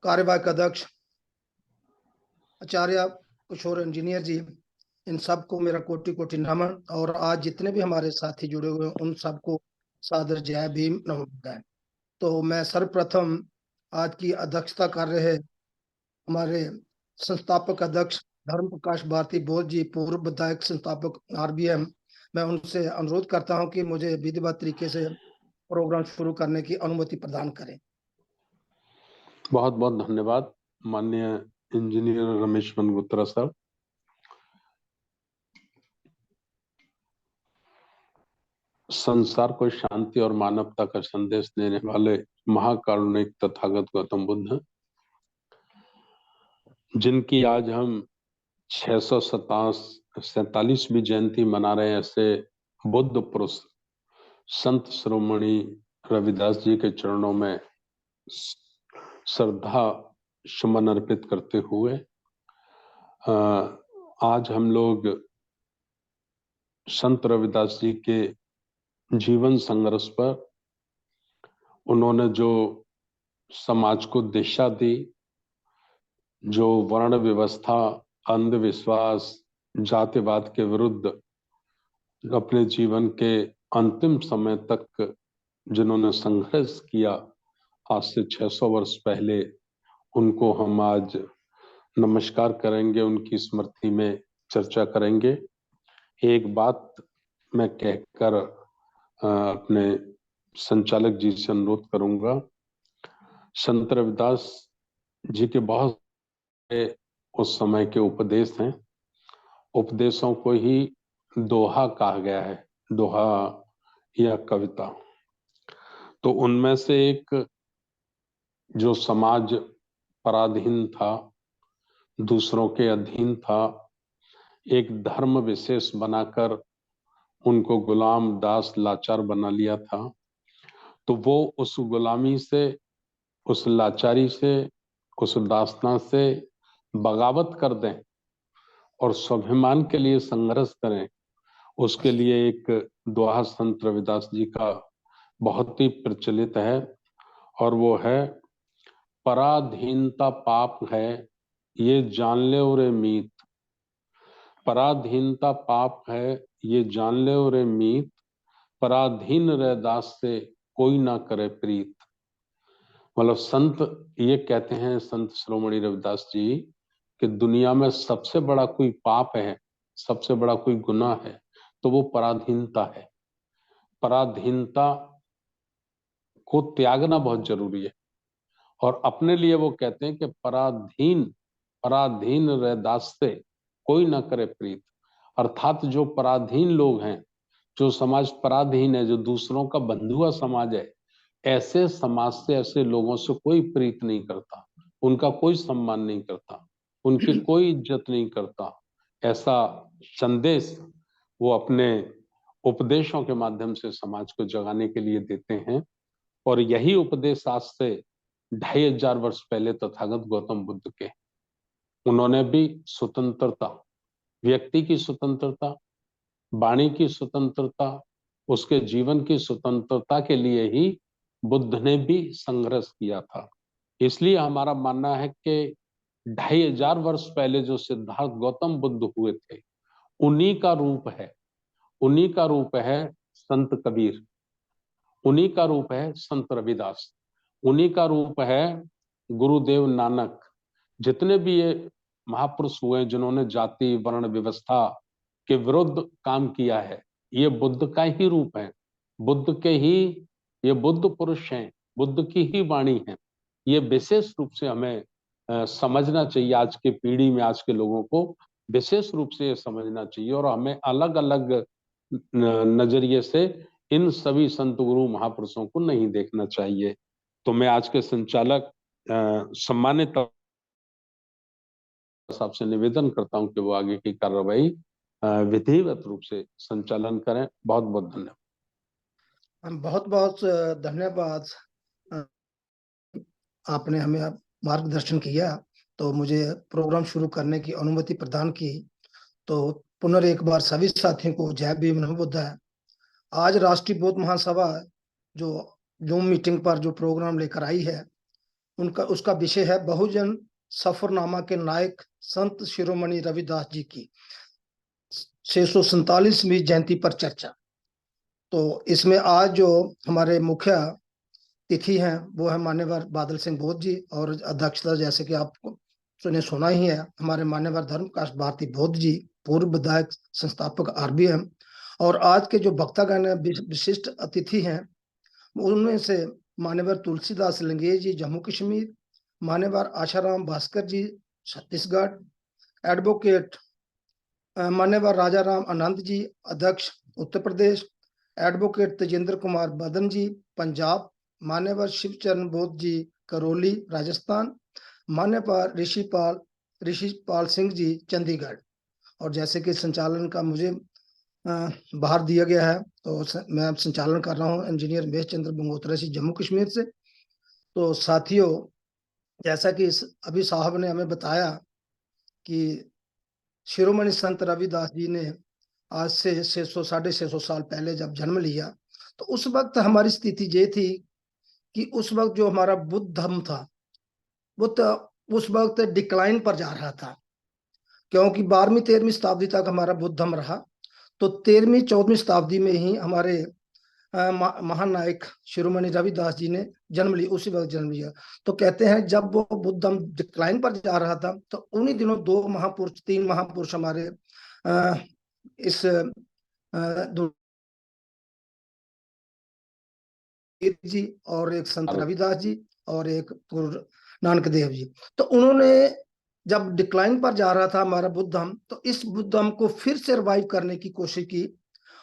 कार्यवाहक अध्यक्ष आचार्य किशोर इंजीनियर जी, इन सबको मेरा कोटि कोटि नमन। और आज जितने भी हमारे साथी जुड़े हुए हैं उन सबको सादर जय भीम नमोबुद्धाय। तो मैं सर्वप्रथम आज की अध्यक्षता कर रहे हमारे संस्थापक अध्यक्ष धर्म प्रकाश भारती बोध जी, पूर्व विधायक संस्थापक RBM, मैं उनसे अनुरोध करता हूं कि मुझे विधिवत तरीके से प्रोग्राम शुरू करने की अनुमति प्रदान करें। बहुत बहुत धन्यवाद माननीय इंजीनियर रमेश मनगुत्रा साहब। संसार को शांति और मानवता का संदेश देने वाले महाकारुणिक तथागत गौतम बुद्ध, जिनकी आज हम 647वीं जयंती मना रहे हैं, ऐसे बुद्ध पुरुष संत शिरोमणि रविदास जी के चरणों में श्रद्धा सुमन अर्पित करते हुए आज हम लोग संत रविदास जी के जीवन संघर्ष पर, उन्होंने जो समाज को दिशा दी, जो वर्ण व्यवस्था, अंधविश्वास, जातिवाद के विरुद्ध अपने जीवन के अंतिम समय तक जिन्होंने संघर्ष किया, आज से 600 वर्ष पहले, उनको हम आज नमस्कार करेंगे, उनकी स्मृति में चर्चा करेंगे। एक बात मैं कहकर अपने संचालक जी से अनुरोध करूंगा, संत रविदास जी के बहुत उस समय के उपदेश हैं, उपदेशों को ही दोहा कहा गया है, दोहा या कविता। तो उनमें से एक, जो समाज पराधीन था, दूसरों के अधीन था, एक धर्म विशेष बनाकर उनको गुलाम, दास, लाचार बना लिया था, तो वो उस गुलामी से, उस लाचारी से, उस दासता से बगावत कर दें और स्वाभिमान के लिए संघर्ष करें। उसके लिए एक दोहा संत रविदास जी का बहुत ही प्रचलित है, और वो है, पराधीनता पाप है ये जान ले रे मीत, पराधीनता पाप है ये जान ले रे मीत, पराधीन रे दास से कोई ना करे प्रीत। मतलब संत ये कहते हैं, संत शिरोमणि रविदास जी, कि दुनिया में सबसे बड़ा कोई पाप है, सबसे बड़ा कोई गुनाह है, तो वो पराधीनता है। पराधीनता को त्यागना बहुत जरूरी है। और अपने लिए वो कहते हैं कि पराधीन रह दास से कोई ना करे प्रीत। अर्थात जो पराधीन लोग हैं, जो समाज पराधीन है, जो दूसरों का बंधुआ समाज है, ऐसे समाज से, ऐसे लोगों से कोई प्रीत नहीं करता, उनका कोई सम्मान नहीं करता, उनकी कोई इज्जत नहीं करता। ऐसा संदेश वो अपने उपदेशों के माध्यम से समाज को जगाने के लिए देते हैं। और यही उपदेश आज से 2500 वर्ष पहले तथागत गौतम बुद्ध के, उन्होंने भी स्वतंत्रता, व्यक्ति की स्वतंत्रता, वाणी की स्वतंत्रता, उसके जीवन की स्वतंत्रता के लिए ही बुद्ध ने भी संघर्ष किया था। इसलिए हमारा मानना है कि 2500 वर्ष पहले जो सिद्धार्थ गौतम बुद्ध हुए थे, उन्हीं का रूप है, उन्हीं का रूप है संत कबीर, उन्हीं का रूप है संत रविदास, उन्हीं का रूप है गुरुदेव नानक। जितने भी ये महापुरुष हुए जिन्होंने जाति वर्ण व्यवस्था के विरुद्ध काम किया है, ये बुद्ध का ही रूप है, बुद्ध के ही ये बुद्ध पुरुष हैं, बुद्ध की ही वाणी है। ये विशेष रूप से हमें समझना चाहिए, आज के पीढ़ी में, आज के लोगों को विशेष रूप से ये समझना चाहिए, और हमें अलग अलग नजरिए से इन सभी संत गुरु महापुरुषों को नहीं देखना चाहिए। तो मैं आज के संचालक सम्मानित साहब से निवेदन करता हूं कि वो आगे की कार्रवाई विधिवत रूप से संचालन करें। बहुत बहुत धन्यवाद। बहुत बहुत धन्यवाद, आपने हमें मार्गदर्शन किया, तो मुझे प्रोग्राम शुरू करने की अनुमति प्रदान की। तो पुनः बार सभी साथियों को जय भीम नमोबुद्धाय। आज राष्ट्रीय बौद्ध महासभा जो जूम मीटिंग पर जो प्रोग्राम लेकर आई है, उनका उसका विषय है बहुजन सफरनामा के नायक संत शिरोमणि रविदास जी की 647वीं जयंती पर चर्चा। तो इसमें आज जो हमारे मुख्य तिथि हैं वो है मान्यवर बादल सिंह बोध जी, और अध्यक्षता जैसे कि आपको सुना ही है हमारे मान्यवर धर्मकाश भारती बोध जी, पूर्व विधायक संस्थापक आरबीएम। और आज के जो वक्तागण विशिष्ट अतिथि हैं उनमें से मान्यवर तुलसीदास लिंगेश जी जम्मू कश्मीर, मान्यवर आशाराम भास्कर जी छत्तीसगढ़, एडवोकेट मान्यवर राजा राम आनंद जी अध्यक्ष उत्तर प्रदेश, एडवोकेट तेजेंद्र कुमार बदन जी पंजाब, मान्यवर शिवचरण बोध जी करौली राजस्थान, मान्यवर ऋषिपाल सिंह जी चंडीगढ़। और जैसे कि संचालन का मुझे बाहर दिया गया है तो मैं संचालन कर रहा हूँ इंजीनियर महेश चंद्र गंगोत्रा जी जम्मू कश्मीर से। तो साथियों, जैसा कि अभी साहब ने हमें बताया कि शिरोमणि संत रविदास जी ने आज से 600-650 साल पहले जब जन्म लिया, तो उस वक्त हमारी स्थिति ये थी कि उस वक्त जो हमारा बुद्ध धर्म था वो तो उस वक्त डिक्लाइन पर जा रहा था, क्योंकि 12वीं-13वीं शताब्दी तक हमारा बुद्ध धर्म रहा। तो 13वीं-14वीं शताब्दी में ही हमारे महानायक शिरोमणि रविदास जी ने जन्म लिया, उसी वक्त जन्म लिया। तो कहते हैं जब वो बुद्ध धर्म डिक्लाइन पर जा रहा था तो उन्हीं दिनों 3 महापुरुष हमारे इस जी और एक संत रविदास जी और एक गुरु नानक देव जी, तो उन्होंने जब डिक्लाइन पर जा रहा था हमारा बुद्ध धर्म, तो इस बुद्ध धर्म को फिर से रिवाइव करने की कोशिश की,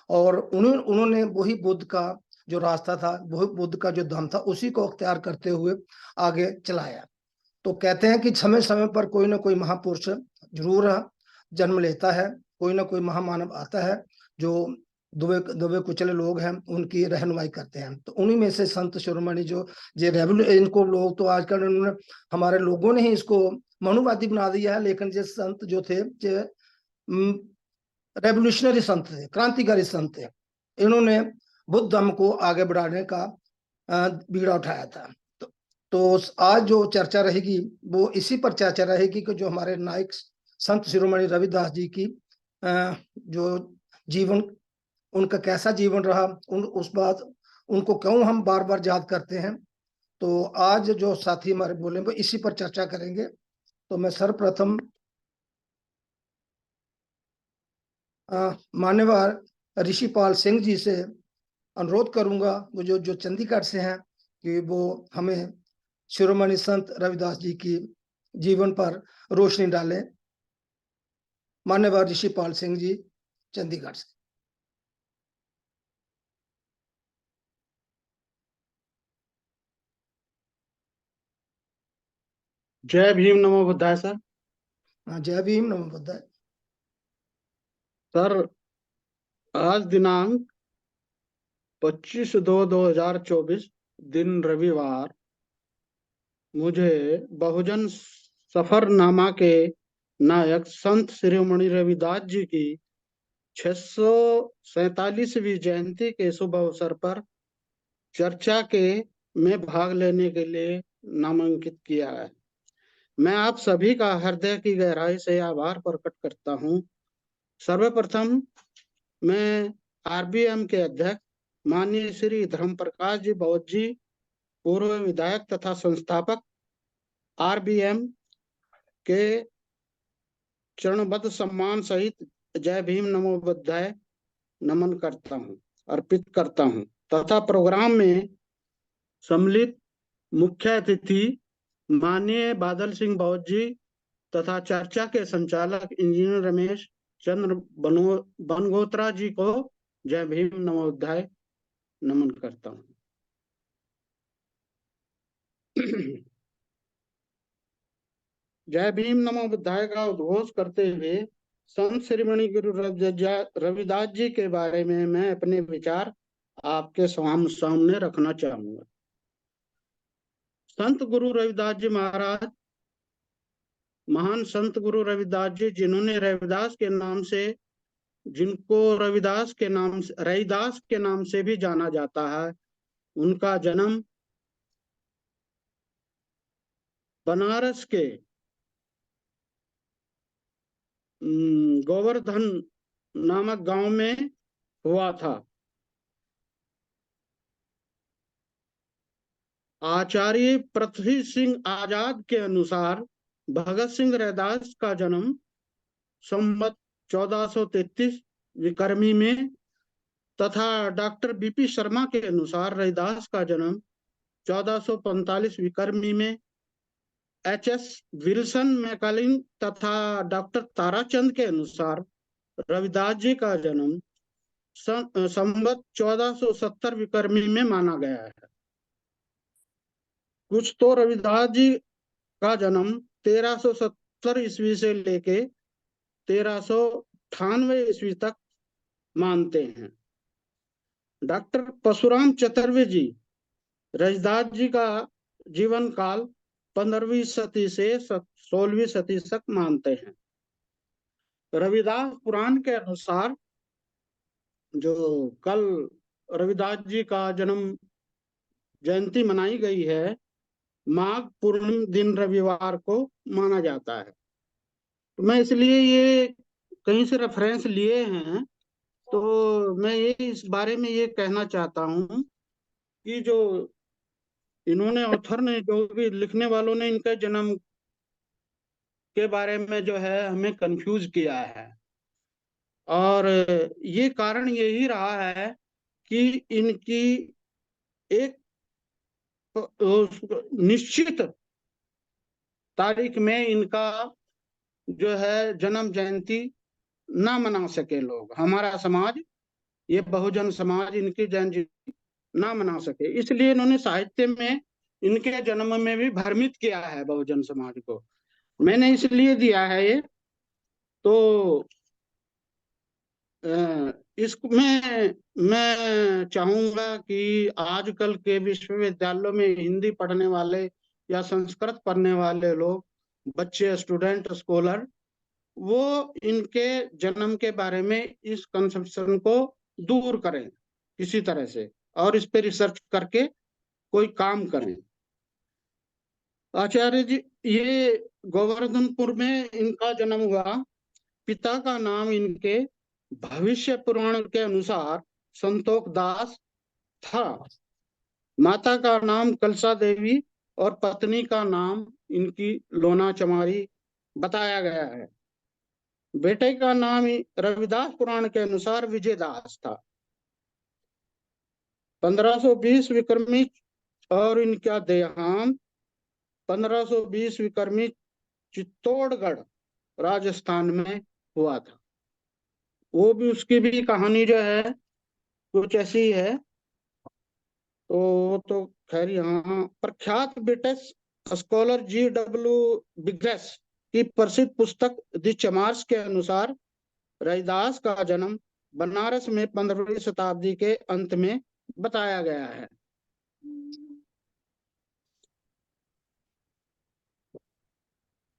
और उन्होंने वही बुद्ध का जो रास्ता था, वही बुद्ध का जो धर्म था, उसी को अख्तियार करते हुए आगे चलाया। तो कहते हैं कि समय समय पर कोई ना कोई महापुरुष जरूर जन्म लेता है, कोई ना कोई महामानव आता है जो दबे कुचले लोग हैं उनकी रहनुमाई करते हैं। तो उन्हीं में से संत शिरोमणि जो इनको लोग तो आजकल उन्होंने हमारे लोगों ने ही इसको मनुवादी बना दिया है, लेकिन जो संत जो थे रेवोल्यूशनरी संत थे, क्रांतिकारी संत थे, इन्होंने बुद्ध धर्म को आगे बढ़ाने का बीड़ा उठाया था। तो आज जो चर्चा रहेगी वो इसी पर चर्चा रहेगी कि जो हमारे नायक संत शिरोमणि रविदास जी की जो जीवन, उनका कैसा जीवन रहा, उस बात उनको क्यों हम बार बार याद करते हैं। तो आज जो साथी हमारे बोले वो इसी पर चर्चा करेंगे। तो मैं सर्वप्रथम मान्यवर ऋषिपाल सिंह जी से अनुरोध करूंगा, वो जो चंडीगढ़ से हैं, कि वो हमें शिरोमणि संत रविदास जी की जीवन पर रोशनी डालें। मान्यवर ऋषिपाल सिंह जी चंडीगढ़ से। जय भीम नमो बुद्धाय सर। जय भीम नमो बुद्धाय सर, आज दिनांक 25/2/2024 दिन रविवार मुझे बहुजन सफरनामा के नायक संत शिरोमणि रविदास जी की 647वीं जयंती के शुभ अवसर पर चर्चा में भाग लेने के लिए नामांकित किया है। मैं आप सभी का हृदय की गहराई से आभार प्रकट करता हूँ। सर्वप्रथम मैं आरबीएम के अध्यक्ष माननीय श्री धर्म प्रकाश जी बोध जी, पूर्व विधायक तथा संस्थापक आरबीएम के चरणबद्ध सम्मान सहित जय भीम नमो बुद्धाय नमन करता हूँ, अर्पित करता हूँ, तथा प्रोग्राम में सम्मिलित मुख्य अतिथि माननीय बादल सिंह बोध जी तथा चर्चा के संचालक इंजीनियर रमेश चंद्र बनगोत्रा जी को जय भीम नमो बुद्धाय नमन करता हूँ। जय भीम नमो बुद्धाय का उद्घोष करते हुए संत शिरोमणि गुरु रविदास जी के बारे में मैं अपने विचार आपके सामने रखना चाहूंगा। संत गुरु रविदास जी महाराज, महान संत गुरु रविदास जी, जिन्होंने जिनको रविदास के नाम से भी जाना जाता है, उनका जन्म बनारस के गोवर्धन नामक गांव में हुआ था। आचार्य पृथ्वी सिंह आजाद के अनुसार भगत सिंह रैदास का जन्म संवत 1433 विक्रमी में तथा डॉक्टर बीपी शर्मा के अनुसार रैदास का जन्म 1445 विक्रमी में, एच.एस. विल्सन मैकलिन तथा डॉक्टर ताराचंद के अनुसार रविदास जी का जन्म संवत 1470 विक्रमी में माना गया है। कुछ तो रविदास जी का जन्म 1370 ईस्वी से लेके 1398 ईस्वी तक मानते हैं। डॉक्टर परशुराम चतुर्वेदी जी रविदास जी का जीवन काल 15वीं सदी से 16वीं सदी तक मानते हैं। रविदास पुराण के अनुसार जो कल रविदास जी का जन्म जयंती मनाई गई है, माघ पूर्णिमा दिन रविवार को माना जाता है। तो मैं इसलिए ये कहीं से रेफरेंस लिए हैं, तो मैं ये इस बारे में ये कहना चाहता हूँ कि जो इन्होंने ऑथर ने, जो भी लिखने वालों ने इनके जन्म के बारे में जो है हमें कंफ्यूज किया है, और ये कारण यही रहा है कि इनकी एक निश्चित तारीख में इनका जो है जन्म जयंती ना मना सके लोग, हमारा समाज, ये बहुजन समाज इनकी जयंती ना मना सके, इसलिए इन्होंने साहित्य में इनके जन्म में भी भ्रमित किया है बहुजन समाज को। मैंने इसलिए दिया है ये। तो इसमें मैं चाहूंगा कि आजकल के विश्वविद्यालयों में हिंदी पढ़ने वाले या संस्कृत पढ़ने वाले लोग, बच्चे, स्टूडेंट, स्कॉलर, वो इनके जन्म के बारे में इस कंसेप्शन को दूर करें किसी तरह से, और इस पे रिसर्च करके कोई काम करें। आचार्य जी, ये गोवर्धनपुर में इनका जन्म हुआ। पिता का नाम इनके भविष्य पुराण के अनुसार संतोष दास था। माता का नाम कलसा देवी और पत्नी का नाम इनकी लोना चमारी बताया गया है। बेटे का नाम रविदास पुराण के अनुसार विजयदास था। 1520 विक्रमी और इनका देहांत 1520 विक्रमी चित्तौड़गढ़ राजस्थान में हुआ था। वो भी, उसकी भी कहानी जो है कुछ ऐसी है। तो खैर, यहाँ प्रख्यात ब्रिटिश स्कॉलर G.W. बिग्रेस की प्रसिद्ध पुस्तक द चमार्स के अनुसार रविदास का जन्म बनारस में 15वीं शताब्दी के अंत में बताया गया है।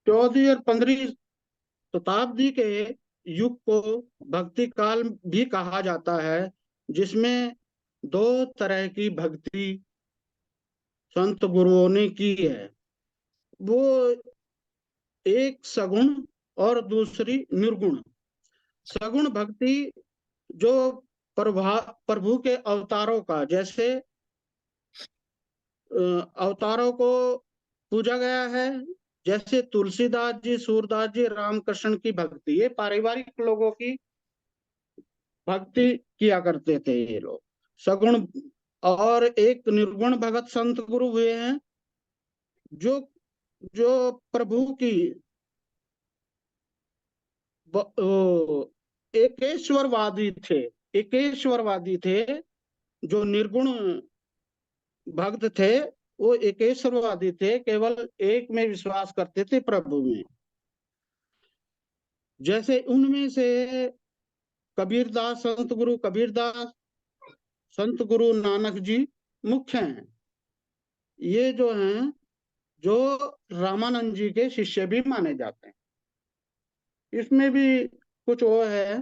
चौदहवीं और 15वीं शताब्दी के युग को भक्ति काल भी कहा जाता है, जिसमें दो तरह की भक्ति संत गुरुओं ने की है। वो एक सगुण और दूसरी निर्गुण। सगुण भक्ति जो प्रभु के अवतारों का, जैसे अवतारों को पूजा गया है, जैसे तुलसीदास जी, सूरदास जी, रामकृष्ण की भक्ति, ये पारिवारिक लोगों की भक्ति किया करते थे ये लोग, सगुण। और एक निर्गुण भगत संत गुरु हुए हैं, जो जो प्रभु की एकेश्वरवादी थे, एकेश्वरवादी थे। जो निर्गुण भक्त थे वो एकेश्वरवादी थे, केवल एक में विश्वास करते थे, प्रभु में। जैसे उनमें से कबीरदास, संत गुरु कबीरदास, संत गुरु नानक जी मुख्य हैं। ये जो हैं, जो रामानंद जी के शिष्य भी माने जाते हैं। इसमें भी कुछ वो है,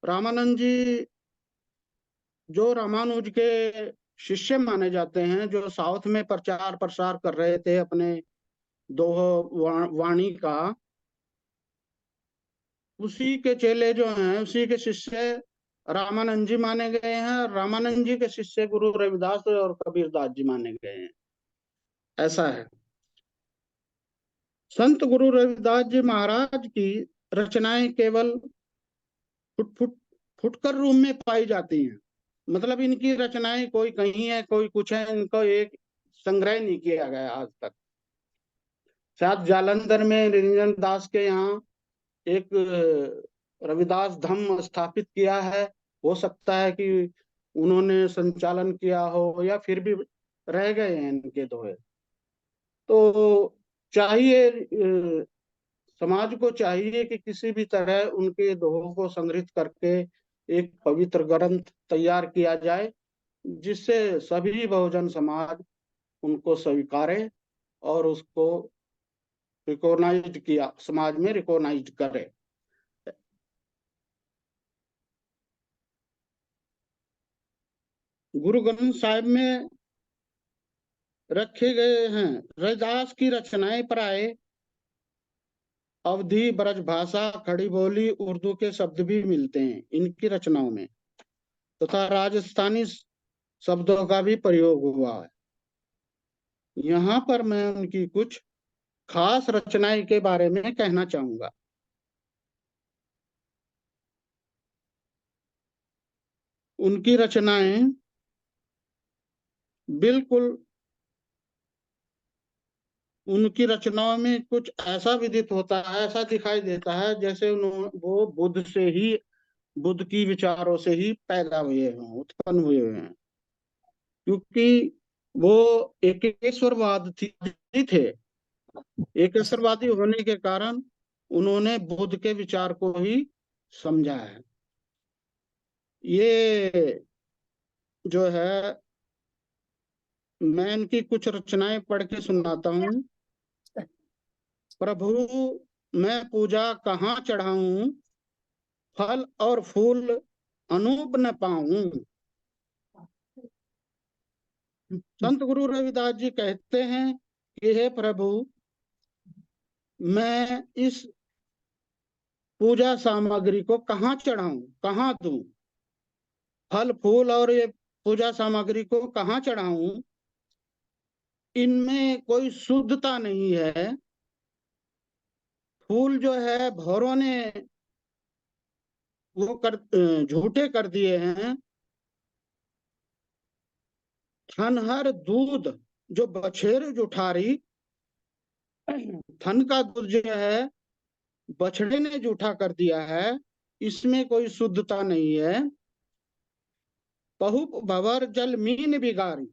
रामानंद जी जो रामानुज के शिष्य माने जाते हैं, जो साउथ में प्रचार प्रसार कर रहे थे अपने दोहा वाणी का, उसी के चेले जो हैं, उसी के शिष्य रामानंद जी माने गए हैं, और रामानंद जी के शिष्य गुरु रविदास और कबीरदास जी माने गए हैं। ऐसा है। संत गुरु रविदास जी महाराज की रचनाएं केवल फुट फुट फुटकर रूप में पाई जाती हैं। मतलब इनकी रचनाएं कोई कहीं है, कोई कुछ है, इनको एक संग्रह नहीं किया गया आज तक। शायद जालंधर में निरंजन दास के यहाँ एक रविदास धम्म स्थापित किया है, हो सकता है कि उन्होंने संचालन किया हो, या फिर भी रह गए हैं इनके दोहे। तो चाहिए, समाज को चाहिए कि किसी भी तरह उनके दोहों को संग्रहित करके एक पवित्र ग्रंथ तैयार किया जाए, जिससे सभी बहुजन समाज उनको स्वीकारे और उसको रिकॉग्नाइज किया, समाज में रिकॉग्नाइज करे। गुरु ग्रंथ साहिब में रखे गए हैं रविदास की रचनाएं प्राय अवधी, ब्रजभाषा, खड़ी बोली, उर्दू के शब्द भी मिलते हैं इनकी रचनाओं में, तथा राजस्थानी शब्दों का भी प्रयोग हुआ है। यहाँ पर मैं उनकी कुछ खास रचनाएं के बारे में कहना चाहूंगा। उनकी रचनाएं बिल्कुल, उनकी रचनाओं में कुछ ऐसा विदित होता है, ऐसा दिखाई देता है जैसे वो बुद्ध से ही, बुद्ध की विचारों से ही पैदा हुए हैं, उत्पन्न हुए हैं। क्योंकि वो एकेश्वरवाद थे, एकेश्वरवादी होने के कारण उन्होंने बुद्ध के विचार को ही समझा है। ये जो है, मैं इनकी कुछ रचनाएं पढ़ के सुनाता हूँ। प्रभु मैं पूजा कहाँ चढ़ाऊं, फल और फूल अनूप न पाऊं। संत गुरु रविदास जी कहते हैं कि हे प्रभु, मैं इस पूजा सामग्री को कहाँ चढ़ाऊं, कहाँ दूं, फल फूल और ये पूजा सामग्री को कहाँ चढ़ाऊं, इनमें कोई शुद्धता नहीं है। फूल जो है भौरों ने वो झूठे कर दिए हैं। थनहर दूध जो बछेर जुठारी, थन का दूध जो है बछड़े ने जूठा कर दिया है, इसमें कोई शुद्धता नहीं है। पहुप भवर जल मीन बिगारी,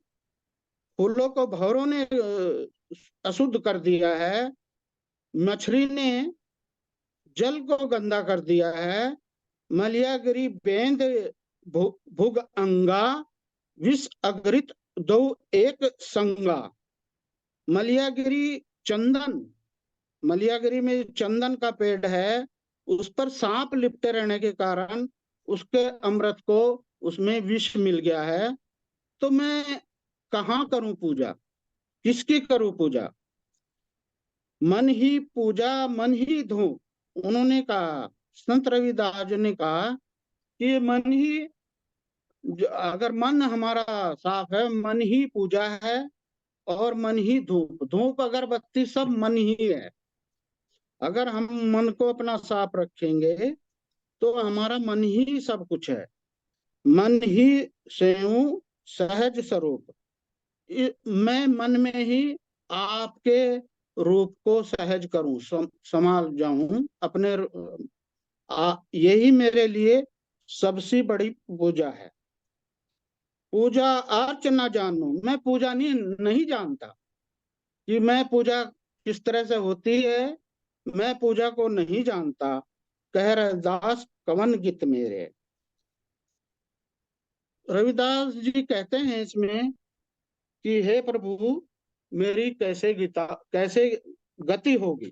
फूलों को भौरों ने अशुद्ध कर दिया है। मछली ने जल को गंदा कर दिया है। मलियागिरी बेंद भुग अंगा, विष अगृत दो एक संगा। मलियागिरी चंदन, मलियागिरी में चंदन का पेड़ है, उस पर सांप लिपटे रहने के कारण उसके अमृत को उसमें विष मिल गया है। तो मैं कहाँ करूं पूजा, किसकी करूं पूजा? मन ही पूजा मन ही धो। उन्होंने कहा, संत रविदास ने कहा कि मन ही, अगर मन हमारा साफ है, मन ही पूजा है और मन ही धूप, धूप अगरबत्ती सब मन ही है। अगर हम मन को अपना साफ रखेंगे तो हमारा मन ही सब कुछ है। मन ही स्वें सहज स्वरूप। मैं मन में ही आपके रूप को सहज करूं, संभाल जाऊं अपने। यही मेरे लिए सबसे बड़ी पूजा है। पूजा अर्चना जानू, मैं पूजा नहीं जानता कि मैं पूजा किस तरह से होती है, मैं पूजा को नहीं जानता। कह रहे दास कवन गीत मेरे। रविदास जी कहते हैं इसमें कि हे प्रभु, मेरी कैसे गति होगी।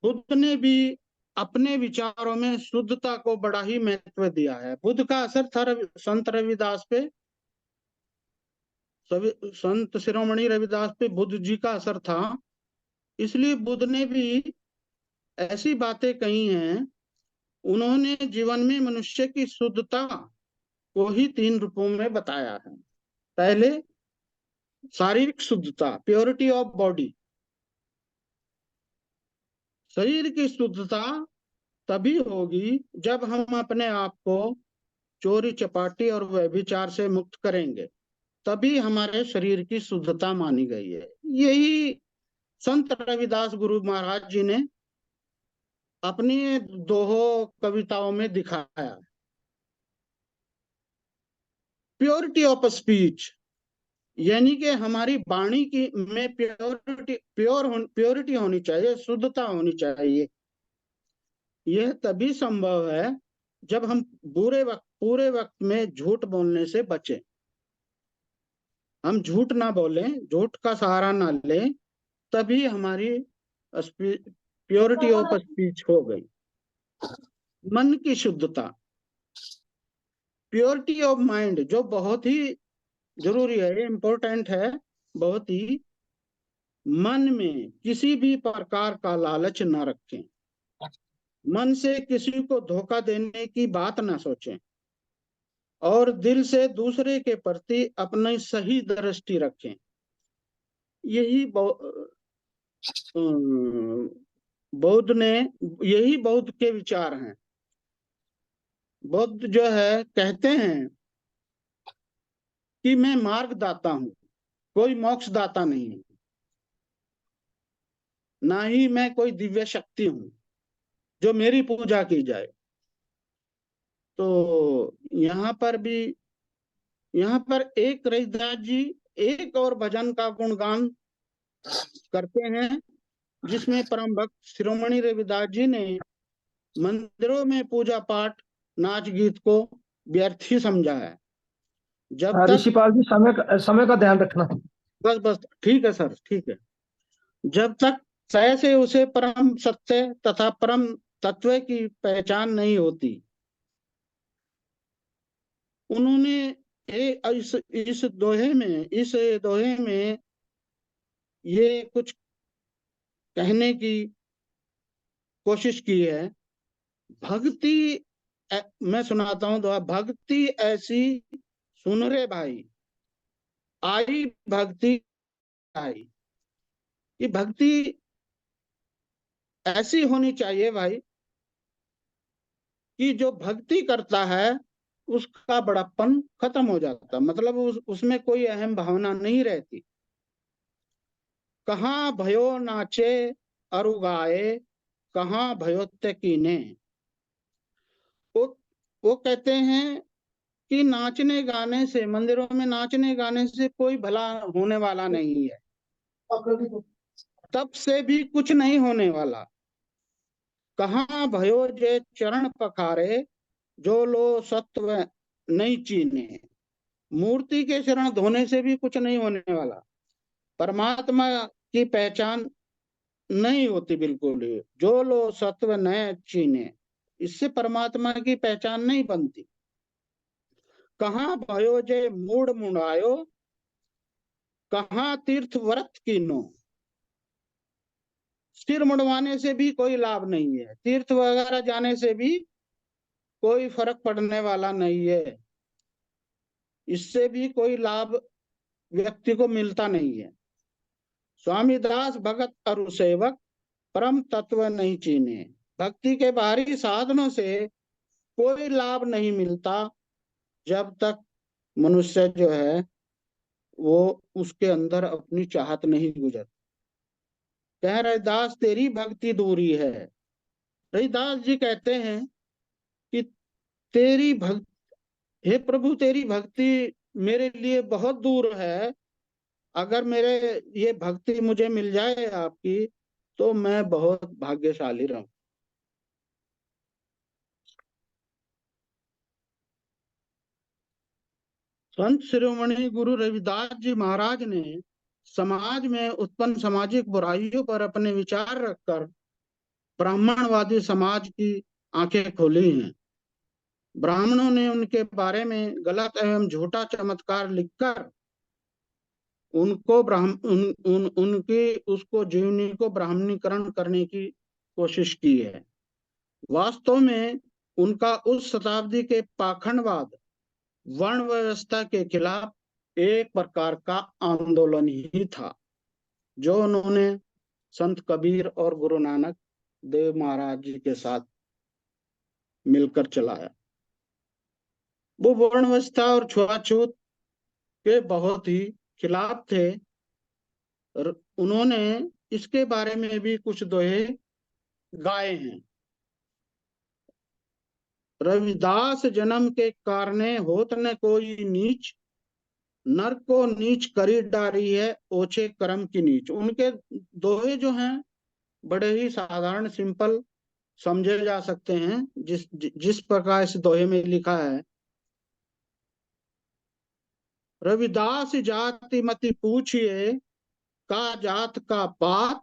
बुद्ध ने भी अपने विचारों में शुद्धता को बड़ा ही महत्व दिया है। बुद्ध का असर था संत रविदास पे, सभी संत शिरोमणि रविदास पे बुद्ध जी का असर था, इसलिए बुद्ध ने भी ऐसी बातें कही हैं। उन्होंने जीवन में मनुष्य की शुद्धता को ही 3 रूपों में बताया है। पहले शारीरिक शुद्धता, प्योरिटी ऑफ बॉडी। शरीर की शुद्धता तभी होगी जब हम अपने आप को चोरी चपाटी और व्यभिचार से मुक्त करेंगे, तभी हमारे शरीर की शुद्धता मानी गई है। यही संत रविदास गुरु महाराज जी ने अपनी दोहो कविताओं में दिखाया। प्योरिटी ऑफ स्पीच, यानी कि हमारी वाणी की में प्योरिटी होनी चाहिए, शुद्धता होनी चाहिए। यह तभी संभव है जब हम पूरे वक्त में झूठ बोलने से बचें। हम झूठ ना बोलें, झूठ का सहारा ना लें, तभी हमारी प्योरिटी ऑफ स्पीच हो गई। मन की शुद्धता, प्योरिटी ऑफ माइंड, जो बहुत ही जरूरी है, इम्पोर्टेंट है बहुत ही। मन में किसी भी प्रकार का लालच न रखें, मन से किसी को धोखा देने की बात ना सोचें, और दिल से दूसरे के प्रति अपनी सही दृष्टि रखें। यही यही बौद्ध के विचार हैं। बौद्ध जो है कहते हैं कि मैं मार्गदाता हूं, कोई मोक्षदाता नहीं है, ना ही मैं कोई दिव्य शक्ति हूं जो मेरी पूजा की जाए। तो यहाँ पर एक रविदास जी एक और भजन का गुणगान करते हैं, जिसमें परम भक्त शिरोमणि रविदास जी ने मंदिरों में पूजा पाठ नाच गीत को व्यर्थ ही समझा है। जब तक ऋषिपाल जी समय का ध्यान रखना। बस ठीक है सर, ठीक है। जब तक सह से उसे परम सत्य तथा परम तत्व की पहचान नहीं होती। उन्होंने इस दोहे में ये कुछ कहने की कोशिश की है। भक्ति, मैं सुनाता हूं दोहा। भक्ति ऐसी सुन रे भाई, आई भक्ति आई। ये भक्ति ऐसी होनी चाहिए भाई कि जो भक्ति करता है उसका बड़प्पन खत्म हो जाता, मतलब उसमें कोई अहम भावना नहीं रहती। कहाँ भयो नाचे अरु गाए, कहाँ भयो कीने। वो वो कहते हैं कि नाचने गाने से, मंदिरों में नाचने गाने से कोई भला होने वाला नहीं है, तब से भी कुछ नहीं होने वाला। कहाँ भयो जे चरण पखारे, जो लो सत्व नहीं चीने। मूर्ति के शरण धोने से भी कुछ नहीं होने वाला। परमात्मा की पहचान नहीं होती बिल्कुल ही। जो लो सत्व न चीने, इससे परमात्मा की पहचान नहीं बनती। कहाँ भयो जे मूड मुंडायो, कहाँ तीर्थ व्रत कीनो। सिर मुंडवाने से भी कोई लाभ नहीं है, तीर्थ वगैरह जाने से भी कोई फर्क पड़ने वाला नहीं है, इससे भी कोई लाभ व्यक्ति को मिलता नहीं है। स्वामी दास भगत अरु सेवक, परम तत्व नहीं चीने। भक्ति के बाहरी साधनों से कोई लाभ नहीं मिलता जब तक मनुष्य जो है वो उसके अंदर अपनी चाहत नहीं गुजर। कह रविदास तेरी भक्ति दूरी है। रविदास जी कहते हैं कि तेरी भक्ति, हे प्रभु तेरी भक्ति मेरे लिए बहुत दूर है। अगर मेरे ये भक्ति मुझे मिल जाए आपकी, तो मैं बहुत भाग्यशाली रहूं। संत शिरोमणि गुरु रविदास जी महाराज ने समाज में उत्पन्न सामाजिक बुराइयों पर अपने विचार रखकर ब्राह्मणवादी समाज की आंखें खोली हैं। ब्राह्मणों ने उनके बारे में गलत एवं झूठा चमत्कार लिखकर उनको उनकी उसको जीवनी को ब्राह्मणीकरण करने की कोशिश की है। वास्तव में उनका उस शताब्दी के पाखंडवाद वर्ण व्यवस्था के खिलाफ एक प्रकार का आंदोलन ही था, जो उन्होंने संत कबीर और गुरु नानक देव महाराज जी के साथ मिलकर चलाया। वो वर्ण व्यवस्था और छुआछूत के बहुत ही खिलाफ थे। उन्होंने इसके बारे में भी कुछ दोहे गाए हैं। रविदास जन्म के कारणे होत न कोई नीच, नर को नीच करी डारी है ओछे कर्म की नीच। उनके दोहे जो हैं बड़े ही साधारण सिंपल समझे जा सकते हैं। जिस प्रकार इस दोहे में लिखा है, रविदास जाति मति पूछिए, का जात का पात,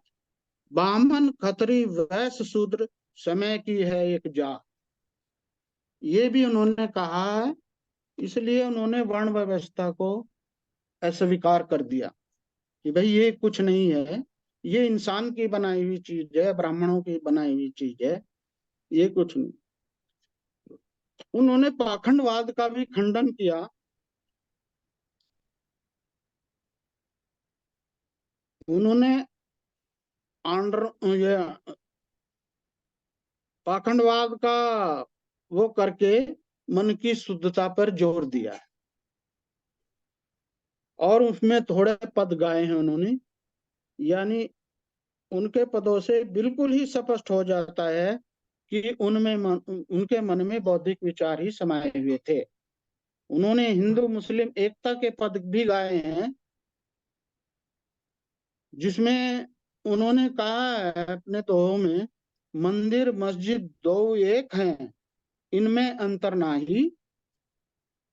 ब्राह्मण खत्री वैश्य शूद्र समय की है एक जात। ये भी उन्होंने कहा है, इसलिए उन्होंने वर्ण व्यवस्था को अस्वीकार कर दिया कि भाई ये कुछ नहीं है, ये इंसान की बनाई हुई चीज है, ब्राह्मणों की बनाई हुई चीज है, ये कुछ नहीं। उन्होंने पाखंडवाद का भी खंडन किया। उन्होंने ये पाखंडवाद का वो करके मन की शुद्धता पर जोर दिया और उसमें थोड़े पद गाए हैं उन्होंने। यानी उनके पदों से बिल्कुल ही स्पष्ट हो जाता है कि उनके मन में बौद्धिक विचार ही समाये हुए थे। उन्होंने हिंदू मुस्लिम एकता के पद भी गाए हैं, जिसमें उन्होंने कहा है अपने दोहों में, मंदिर मस्जिद दो एक हैं, इनमें अंतर नाही,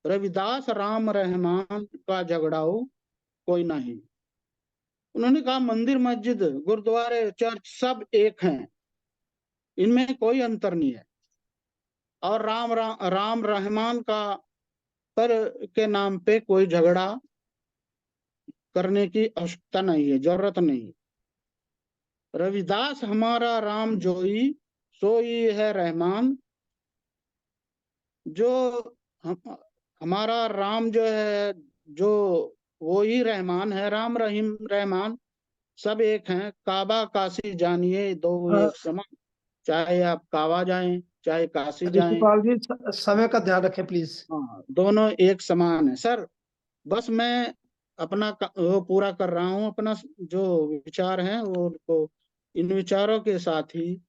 रविदास राम रहमान का झगड़ाओ कोई नहीं। उन्होंने कहा मंदिर मस्जिद गुरुद्वारे चर्च सब एक हैं, इनमें कोई अंतर नहीं है। और राम रहमान का पर के नाम पे कोई झगड़ा करने की आवश्यकता नहीं है, जरूरत नहीं। रविदास हमारा राम जोई, सोई है रहमान। जो हमारा राम जो है, जो वो ही रहमान है, राम रहीम रहमान सब एक हैं। काबा काशी जानिए दो एक समान, चाहे आप काबा जाएं चाहे काशी जाएं, ऋषिपाल जी समय का ध्यान रखें प्लीज। हाँ दोनों एक समान है। सर बस मैं अपना वो पूरा कर रहा हूँ, अपना जो विचार हैं वो उनको, इन विचारों के साथ ही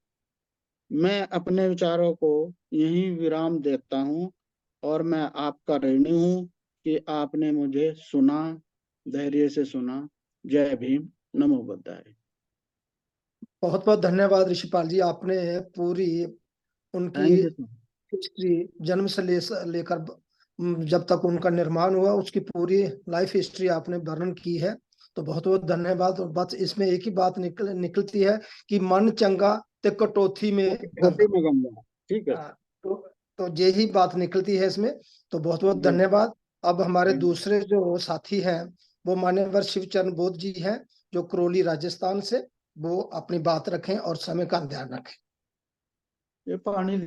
मैं अपने विचारों को यहीं विराम देता हूँ। और मैं आपका ऋणी हूँ कि आपने मुझे सुना, धैर्य से सुना। जय भीम, नमो बुद्धाय। बहुत बहुत धन्यवाद ऋषिपाल जी, आपने पूरी उनकी थैंक यू सर। हिस्ट्री जन्म से लेकर जब तक उनका निर्माण हुआ उसकी पूरी लाइफ हिस्ट्री आपने वर्णन की है, तो बहुत बहुत धन्यवाद। और बस इसमें एक ही बात निकलती है कि मन चंगा ते कटौती में छोटी गंगा। में गंगा, ठीक है। तो तो यही बात निकलती है इसमें। तो बहुत बहुत जी धन्यवाद। अब हमारे थैंक दूसरे जो साथी हैं वो मान्यवर शिवचरण बोध जी हैं, जो करौली राजस्थान से। वो अपनी बात रखें और समय का ध्यान रखें। ये पानी।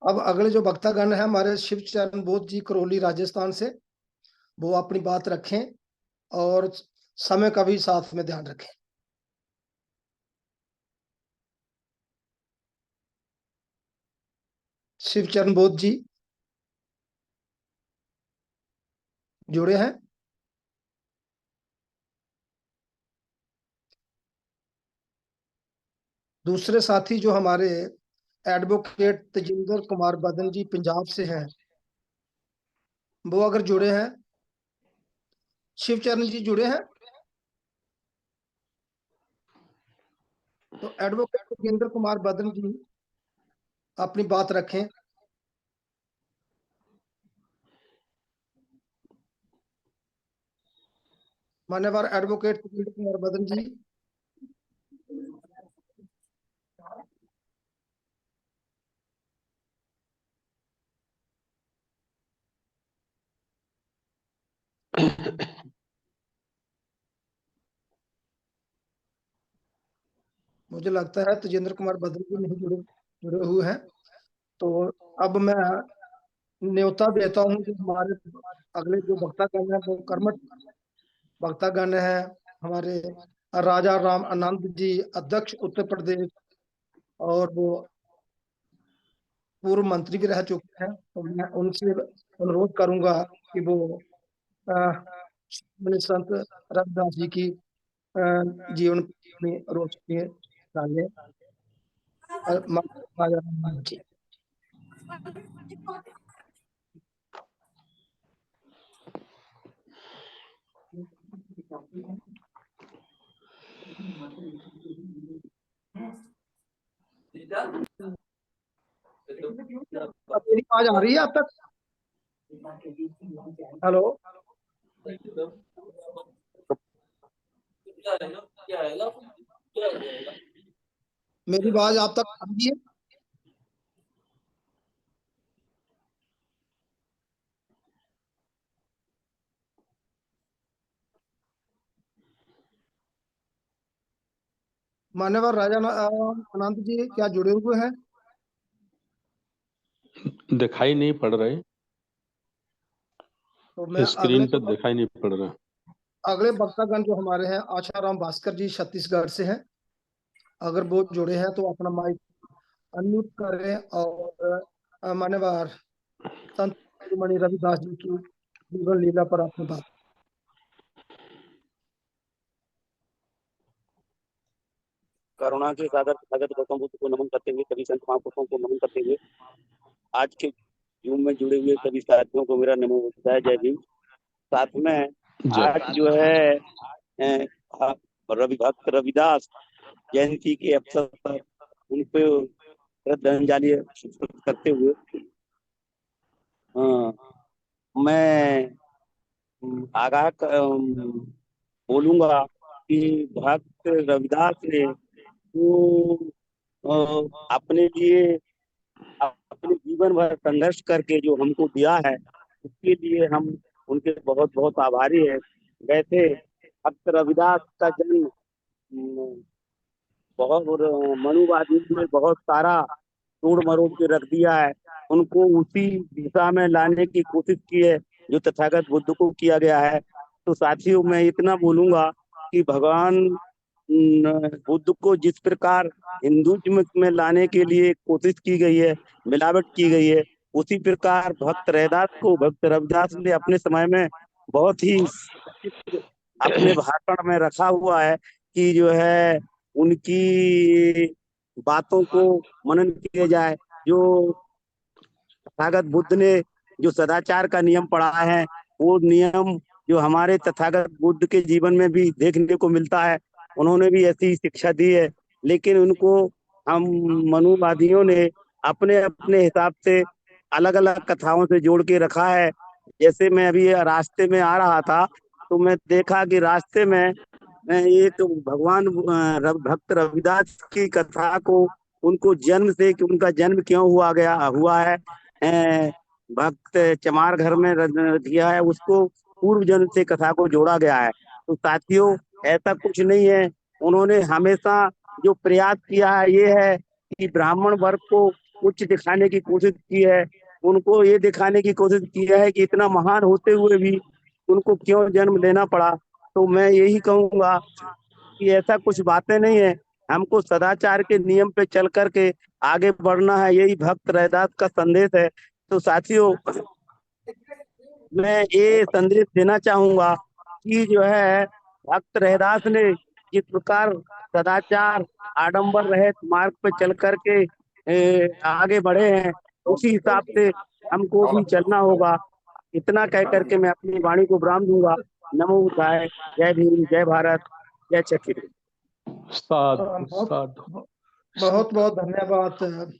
अब अगले जो वक्तागण है हमारे शिवचरण बोध जी करौली राजस्थान से, वो अपनी बात रखें और समय का भी साथ में ध्यान रखें। शिवचरण बोध जी जुड़े हैं? दूसरे साथी जो हमारे एडवोकेट तेजिंदर कुमार बदन जी पंजाब से हैं, वो अगर जुड़े हैं। शिवचरण जी जुड़े हैं? तो एडवोकेट तेजिंदर कुमार बदन जी अपनी बात रखें। मान्यवर एडवोकेट तेजिंदर कुमार बदन जी। मुझे लगता है तेजेंद्र कुमार बद्री भी नहीं जुड़े हुए हैं। तो अब मैं न्योता देता हूँ कि हमारे अगले जो वक्तागण है वो कर्मठ वक्तागण है हमारे राजा राम आनंद जी, अध्यक्ष उत्तर प्रदेश, और वो पूर्व मंत्री भी रह चुके हैं। तो मैं उनसे अनुरोध करूंगा कि वो अपने संत रविदास जी की जीवन में रोशनी डालें। राजा राम जी। अब मेरी आवाज आ रही है आप तक? हेलो, मेरी आवाज आप तक आ रही है? मान्यवर राजा आनंद जी क्या जुड़े हुए हैं? दिखाई नहीं पड़ रहे, तो मैं स्क्रीन पे दिखाई नहीं पड़ रहा। अगले वक्तागण जो हमारे हैं आशाराम भास्कर जी छत्तीसगढ़ से हैं। अगर वो जुड़े हैं तो अपना माइक अनम्यूट करें और मान्यवर संत शिरोमणि रविदास जी की जीवन लीला पर अपनी बात। करुणा के सागर तथागत गौतम बुद्ध को नमन करते हुए, सभी संत महापुरुषों को नमन करते हुए, आज के यूम में जुड़े हुए सभी साथियों को मेरा नमो बुद्धाय, जय भीम। साथ में आज जो है रवि भक्त रविदास जयंती के अवसर पर उन पे श्रद्धांजलि करते हुए मैं आगाह बोलूंगा कि भक्त रविदास ने तो अपने लिए अपने जीवन भर संघर्ष करके जो हमको दिया है, उसके लिए हम उनके बहुत बहुत आभारी है। वैसे भक्त रविदास का जन्म बहुत मनुवादी ने बहुत सारा तोड़ मरोड़ के रख दिया है, उनको उसी दिशा में लाने की कोशिश की है जो तथागत बुद्ध को किया गया है। तो साथियों मैं इतना बोलूंगा कि भगवान बुद्ध को जिस प्रकार हिंदुत्व में लाने के लिए कोशिश की गई है, मिलावट की गई है, उसी प्रकार भक्त रविदास ने अपने समय में बहुत ही अपने भाषण में रखा हुआ है कि जो है उनकी बातों को मनन किया जाए। जो तथागत बुद्ध ने जो सदाचार का नियम पढ़ा है, वो नियम जो हमारे तथागत बुद्ध के जीवन में भी देखने को मिलता है। उन्होंने भी ऐसी शिक्षा दी है, लेकिन उनको हम मनुवादियों ने अपने अपने हिसाब से अलग अलग कथाओं से जोड़ के रखा है। जैसे मैं अभी रास्ते में आ रहा था तो मैं देखा कि रास्ते में ये तो भगवान भक्त रविदास की कथा को उनको जन्म से कि उनका जन्म क्यों हुआ है भक्त चमार घर में दिया है, उसको पूर्व जन्म से कथा को जोड़ा गया है। तो साथियों ऐसा कुछ नहीं है, उन्होंने हमेशा जो प्रयास किया है ये है कि ब्राह्मण वर्ग को उच्च दिखाने की कोशिश की है, उनको ये दिखाने की कोशिश की है कि इतना महान होते हुए भी उनको क्यों जन्म लेना पड़ा। तो मैं यही कहूंगा कि ऐसा कुछ बातें नहीं है, हमको सदाचार के नियम पे चल करके आगे बढ़ना है, यही भक्त रविदास का संदेश है। तो साथियों मैं ये संदेश देना चाहूंगा कि जो है भक्त रविदास ने जिस प्रकार सदाचार आडंबर रहित मार्ग पे चल करके आगे बढ़े हैं, उसी हिसाब से हमको भी चलना होगा। इतना कह करके मैं अपनी वाणी को विराम दूंगा। नमो बुद्धाय, जय भीम, जय भारत, जय छत्तीसगढ़। बहुत बहुत धन्यवाद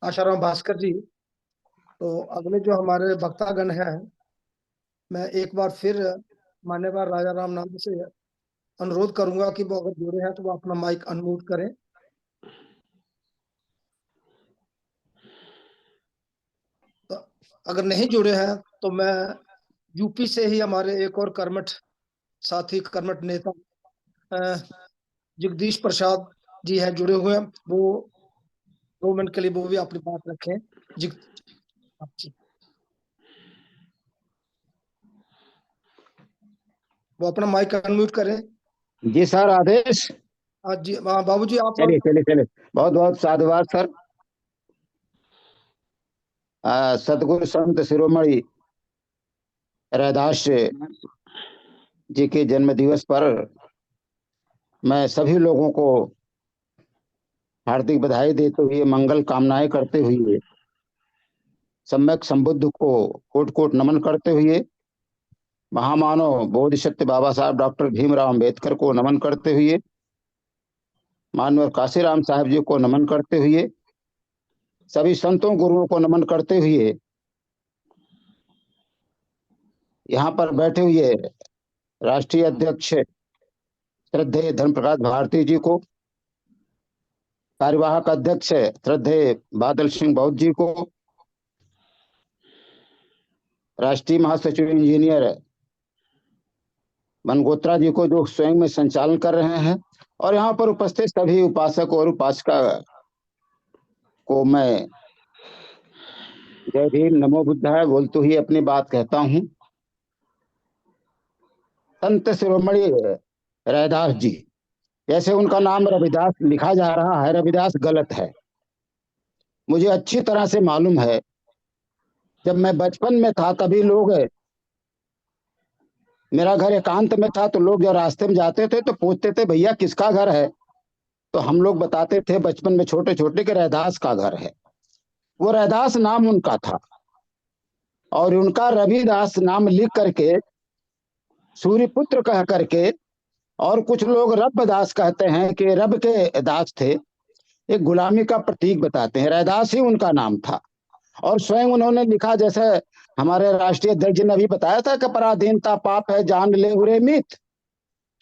आशाराम भास्कर जी। तो अगले जो हमारे वक्तागण हैं, मैं एक बार फिर मान्यवर राजा रामनाथ से अनुरोध करूंगा कि वो अगर जुड़े हैं तो वो अपना माइक अनम्यूट करें। तो अगर नहीं जुड़े हैं तो मैं यूपी से ही हमारे एक और कर्मठ साथी, कर्मठ नेता जगदीश प्रसाद जी है, जुड़े हुए हैं। वो 2 मिनट के लिए वो भी अपनी बात रखें। जी, वो अपना माइक अनम्यूट करें। जी सर, आदेश। जी हाँ बाबूजी, आप चलिए चलिए चलिए, बहुत बहुत साधुवाद सर। सतगुरु संत शिरोमणि रैदास जी के जन्म दिवस पर मैं सभी लोगों को हार्दिक बधाई देते हुए, मंगल कामनाएं करते हुए, सम्यक संबुद्ध को कोट कोट नमन करते हुए, महामानव बोधिसत्व बाबा साहब डॉक्टर भीमराव अंबेडकर को नमन करते हुए, मानव काशीराम साहब जी को नमन करते हुए, सभी संतों गुरुओं को नमन करते हुए, यहाँ पर बैठे हुए राष्ट्रीय अध्यक्ष श्रद्धेय धर्मप्रकाश भारती जी को, कार्यवाहक अध्यक्ष श्रद्धेय बादल सिंह बौद्ध जी को, राष्ट्रीय महासचिव इंजीनियर मनगोत्रा जी को जो स्वयं में संचालन कर रहे हैं, और यहाँ पर उपस्थित सभी उपासक और उपासिका को मैं जय भीम नमो बुद्धाय बोलते हुए अपनी बात कहता हूँ। संत शिरोमणि रैदास जी, जैसे उनका नाम रविदास लिखा जा रहा है, रविदास गलत है। मुझे अच्छी तरह से मालूम है, जब मैं बचपन में था तभी लोग, मेरा घर एकांत में था, तो लोग जब रास्ते में जाते थे तो पूछते थे भैया किसका घर है, तो हम लोग बताते थे बचपन में छोटे छोटे कि रैदास का घर है। वो रैदास नाम उनका था, और उनका रविदास नाम लिख करके सूर्यपुत्र कह करके, और कुछ लोग रबदास कहते हैं कि रब के दास थे, एक गुलामी का प्रतीक बताते हैं। रैदास ही उनका नाम था, और स्वयं उन्होंने लिखा, जैसे हमारे राष्ट्रीय अध्यक्ष जी ने अभी बताया था कि पराधीनता पाप है जान ले उरे मित,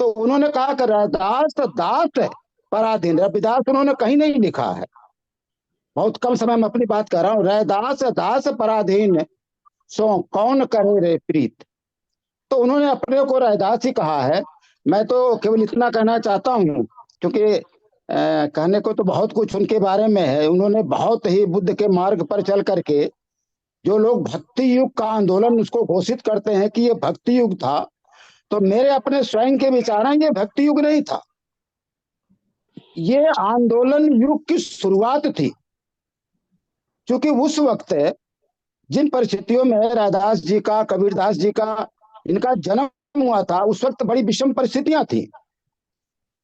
तो उन्होंने कहा कि रैदास दास है, पराधीन रविदास उन्होंने कहीं नहीं लिखा है। बहुत कम समय में अपनी बात कर रहा हूँ। रैदास दास पराधीन सो कौन करे रे प्रीत, तो उन्होंने अपने को रैदास ही कहा है। मैं तो केवल इतना कहना चाहता हूँ, क्योंकि कहने को तो बहुत कुछ उनके बारे में है। उन्होंने बहुत ही बुद्ध के मार्ग पर चल करके, जो लोग भक्ति युग का आंदोलन उसको घोषित करते हैं कि ये भक्ति युग था, तो मेरे अपने स्वयं के विचार हैं, ये भक्ति युग नहीं था, ये आंदोलन युग की शुरुआत थी। क्योंकि उस वक्त जिन परिस्थितियों में रैदास जी का, कबीरदास जी का, इनका जन्म हुआ था, उस वक्त बड़ी विषम परिस्थितियां थी,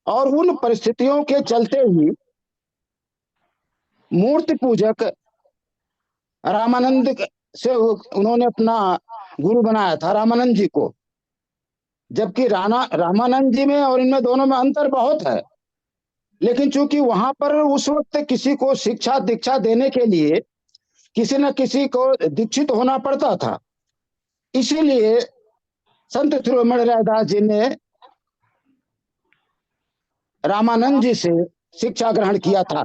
और उन परिस्थितियों के चलते ही मूर्ति पूजक रामानंद से उन्होंने अपना गुरु बनाया था, रामानंद जी को। जबकि रामानंद जी में और इनमें दोनों में अंतर बहुत है, लेकिन चूंकि वहां पर उस वक्त किसी को शिक्षा दीक्षा देने के लिए किसी न किसी को दीक्षित होना पड़ता था, इसीलिए संत शिरोमणि रैदास जी ने रामानंद जी से शिक्षा ग्रहण किया था,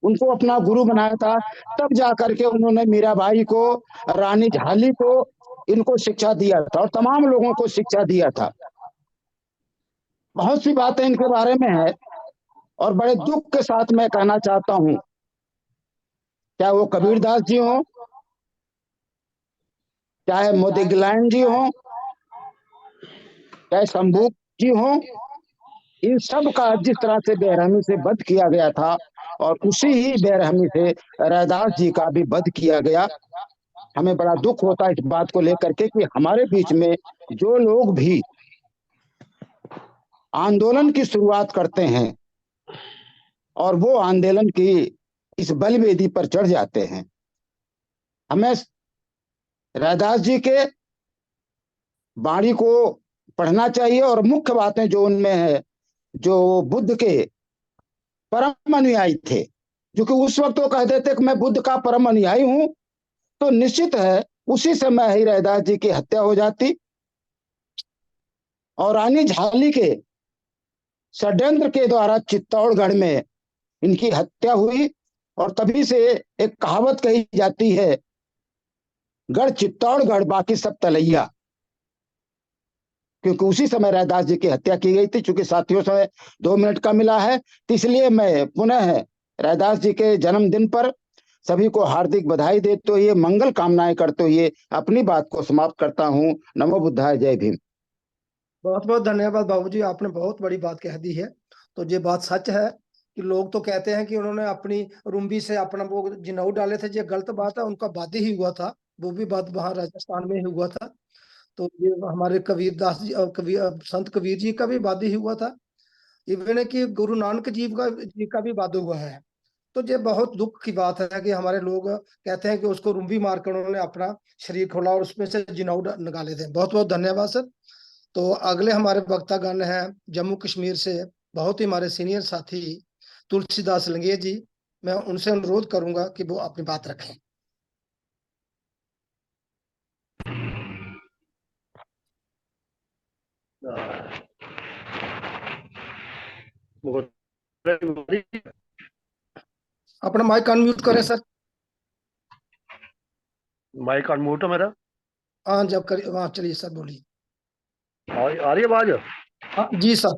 उनको अपना गुरु बनाया था। तब जाकर के उन्होंने मीराबाई को, रानी झाली को, इनको शिक्षा दिया था, और तमाम लोगों को शिक्षा दिया था। बहुत सी बातें इनके बारे में है, और बड़े दुख के साथ मैं कहना चाहता हूं, चाहे वो कबीरदास जी हो, चाहे मोदीगलैंड जी हो, चाहे शंभू जी हो, इन सब का जिस तरह से बेरहमी से वध किया गया था, और उसी ही बेरहमी से रैदास जी का भी वध किया गया। हमें बड़ा दुख होता है इस बात को लेकर के कि हमारे बीच में जो लोग भी आंदोलन की शुरुआत करते हैं, और वो आंदोलन की इस बलवेदी पर चढ़ जाते हैं। हमें रैदास जी के वाणी को पढ़ना चाहिए, और मुख्य बातें जो उनमें है, जो बुद्ध के परम अनुयायी थे, जो कि उस वक्त वो कहते थे कि मैं बुद्ध का परम अनुयायी हूं, तो निश्चित है उसी समय ही रैदास जी की हत्या हो जाती, और रानी झाली के षड्यंत्र के द्वारा चित्तौड़गढ़ में इनकी हत्या हुई। और तभी से एक कहावत कही जाती है, गढ़ चित्तौड़गढ़ बाकी सब तलैया। क्योंकि उसी समय रैदास जी की हत्या की गई थी। चूंकि साथियों समय 2 मिनट का मिला है, तो इसलिए मैं पुनः रैदास जी के जन्मदिन पर सभी को हार्दिक बधाई देते हुए, मंगल कामनाएं करते हुए अपनी बात को समाप्त करता हूं। नमो बुद्धाय, जय भीम। बहुत बहुत धन्यवाद बाबूजी, आपने बहुत बड़ी बात कह दी है। तो ये बात सच है कि लोग तो कहते हैं कि उन्होंने अपनी रुम्बी से अपना वो जिनाऊ डाले थे, ये गलत बात है। उनका वादी ही हुआ था, वो भी बात वहां राजस्थान में ही हुआ था। तो ये हमारे कबीर दास जी और संत कबीर जी का भी वादी ही हुआ था। इवन कि गुरु नानक जी का भी वाद हुआ है। तो ये बहुत दुख की बात है कि हमारे लोग कहते हैं कि उसको रुम्बी मारकर उन्होंने अपना शरीर खोला और उसमें से जिनाऊ निकाले थे। बहुत बहुत धन्यवाद सर। तो अगले हमारे वक्तागण हैं जम्मू कश्मीर से, बहुत ही हमारे सीनियर साथी तुलसीदास लंगेह जी। मैं उनसे अनुरोध करूंगा कि वो अपनी बात रखें। अपना माइक अनम्यूट करें सर। माइक अनम्यूट है मेरा। हाँ जब करिए, हाँ चलिए सर बोलिए। आ रही आवाज? हाँ जी सर।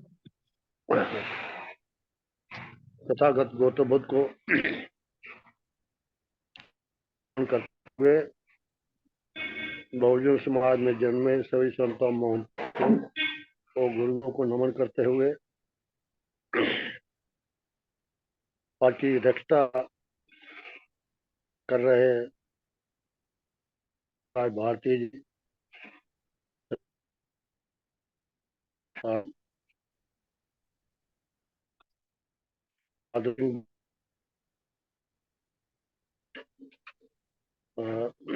तथागत गौतम बुद्ध को करते हुए बहुजन समाज में जन्मे सभी संतों महंतों और गुरुओं को नमन करते हुए पार्टी रक्षा कर रहे आज भारतीय जी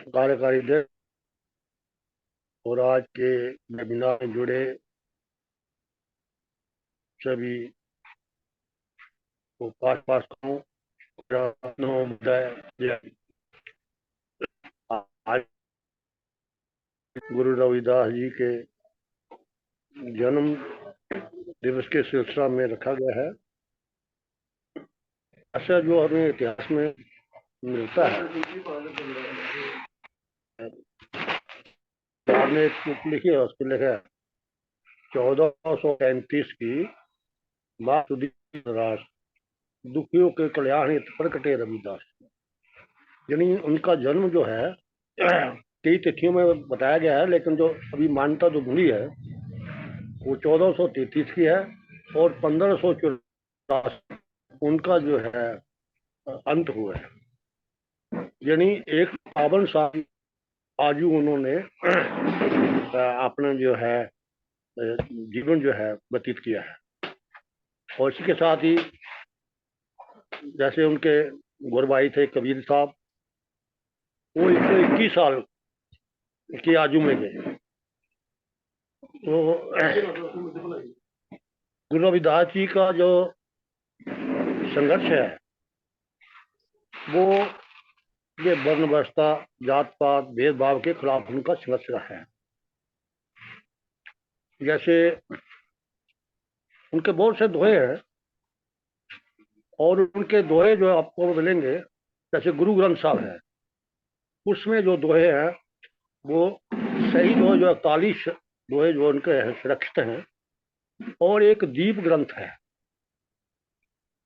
कार्यकारी अध्यक्ष और आज के वेबिनार में जुड़े सभी उपासकों आज गुरु रविदास जी के जन्म दिवस के सिलसिला में रखा गया है। ऐसा जो हमें इतिहास में मिलता है, आपने एक बुक लिखी है, उसको लिखा है 1435 की बात दुखियों के कल्याण हित प्रकटे रविदास। यानी उनका जन्म जो है कई तिथियों में बताया गया है, लेकिन जो अभी मान्यता जो मिली है वो 1433 की है और 1584 उनका जो है अंत हुआ है। यानी एक पावन साल आजू उन्होंने अपना जो है जीवन जो है व्यतीत किया है। और इसी के साथ ही जैसे उनके गुरु भाई थे कबीर साहब, वो 121 साल की आयु में गए। तो गुरु रविदास जी का जो संघर्ष है वो ये वर्ण व्यवस्था, जात पात, भेदभाव के खिलाफ उनका संघर्ष रहा है। जैसे उनके बहुत से दोहे हैं और उनके दोहे जो आपको मिलेंगे, जैसे गुरु ग्रंथ साहब है, उसमें जो दोहे हैं वो सही दोहे जो 41 दोहे जो उनके सुरक्षित हैं। और एक दीप ग्रंथ है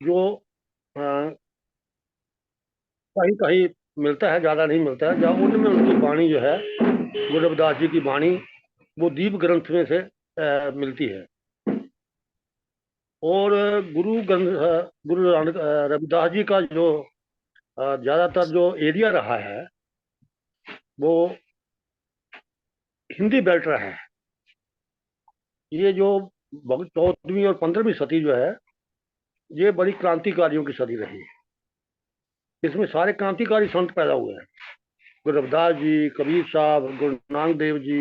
जो कहीं कहीं मिलता है, ज्यादा नहीं मिलता है, जहाँ उनमें उनकी वाणी जो है गुरु रविदास जी की वाणी वो दीप ग्रंथ में से मिलती है। और गुरु रविदास जी का जो ज्यादातर जो एरिया रहा है वो हिंदी बेल्ट रहा है। ये जो 14वीं और 15वीं सदी जो है ये बड़ी क्रांतिकारियों की सदी रही है। इसमें सारे क्रांतिकारी संत पैदा हुए हैं, गुरु रविदास जी, कबीर साहब, गुरु नानक देव जी,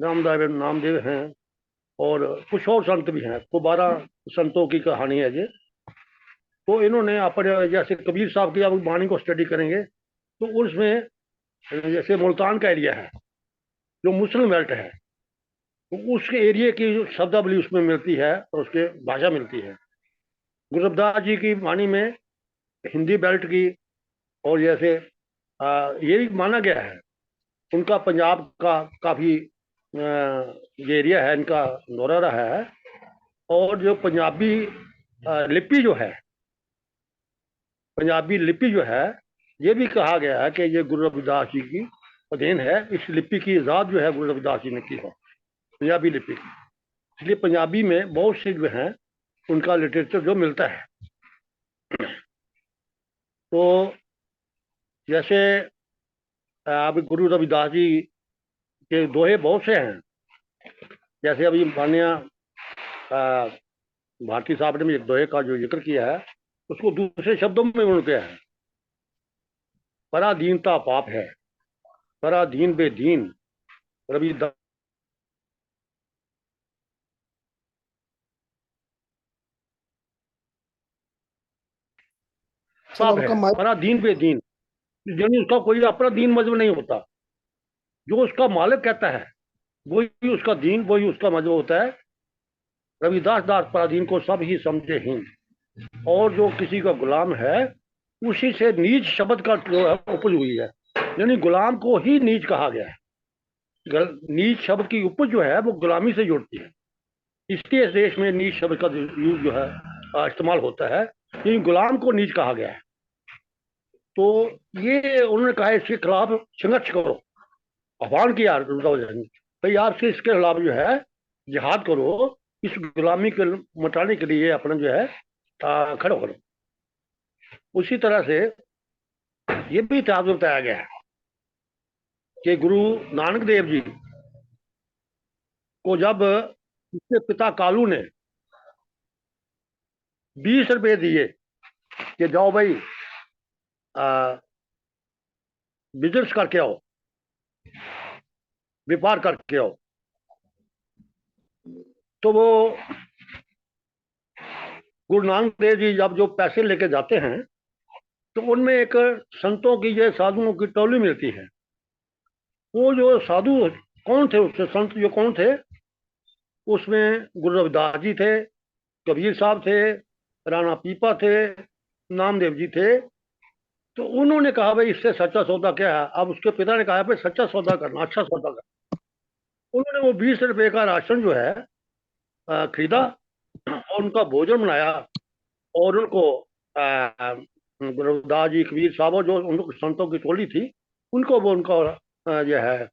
नामदेव हैं और कुछ और संत भी हैं। तो 12 संतों की कहानी है ये। तो इन्होंने अपने, जैसे कबीर साहब की आप वाणी को स्टडी करेंगे तो उसमें जैसे मुल्तान का एरिया है जो मुस्लिम बेल्ट है, तो उसके एरिया की जो शब्दावली उसमें मिलती है और उसके भाषा मिलती है। गुरु रविदास जी की वाणी में हिंदी बेल्ट की, और जैसे ये भी माना गया है उनका पंजाब का काफी ये एरिया है इनका दौरा रहा है। और जो पंजाबी लिपि जो है, पंजाबी लिपि जो है, ये भी कहा गया है कि ये गुरु रविदास जी की अधीन है। इस लिपि की इजाद जो है गुरु रविदास जी ने की है, पंजाबी लिपि की। इसलिए पंजाबी में बहुत से जो हैं उनका लिटरेचर जो मिलता है। तो जैसे अभी गुरु रविदास जी के दोहे बहुत से हैं। जैसे अभी माननीय भारती साहब ने भी एक दोहे का जो जिक्र किया है, उसको दूसरे शब्दों में उन्होंने किया है, पराधीनता पाप है, पराधीन बेदीन रविदास पाप है, पराधीन बेदीन, यानी उसका कोई अपना दीन मजहब नहीं होता। जो उसका मालिक कहता है वही उसका दीन, वही उसका मजहब होता है। रविदास दास पराधीन को सब ही समझे हीन, और जो किसी का गुलाम है उसी से नीच शब्द का जो है उपज हुई है, यानी गुलाम को ही नीच कहा गया है। नीच शब्द की उपज जो है वो गुलामी से जुड़ती है, इसलिए इस देश में नीच शब्द का यूज जो है इस्तेमाल होता है, यानी गुलाम को नीच कहा गया है। तो ये उन्होंने कहा इसके खिलाफ संघर्ष करो, आह्वान किया भाई आपसे इसके खिलाफ जो है जिहाद करो, इस गुलामी को मिटाने के लिए अपना जो है खड़े करो। उसी तरह से ये भी इतिहास में बताया गया है कि गुरु नानक देव जी को जब उसके पिता कालू ने 20 रुपए दिए कि जाओ भाई बिजनेस करके आओ, व्यापार करके आओ, तो वो गुरु नानक देव जी जब जो पैसे लेके जाते हैं तो उनमें एक संतों की जो साधुओं की टोली मिलती है। वो जो साधु कौन थे, उससे संत जो कौन थे, उसमें गुरु रविदास जी थे, कबीर साहब थे, राणा पीपा थे, नामदेव जी थे। तो उन्होंने कहा भाई इससे सच्चा सौदा क्या है। अब उसके पिता ने कहा भाई सच्चा सौदा करना, अच्छा सौदा करना। उन्होंने वो 20 रुपए का राशन जो है खरीदा और उनका भोजन बनाया, और उनको गुरु रविदास जी, कबीर साहब जो उनको संतों की टोली थी, उनको वो उनको जो है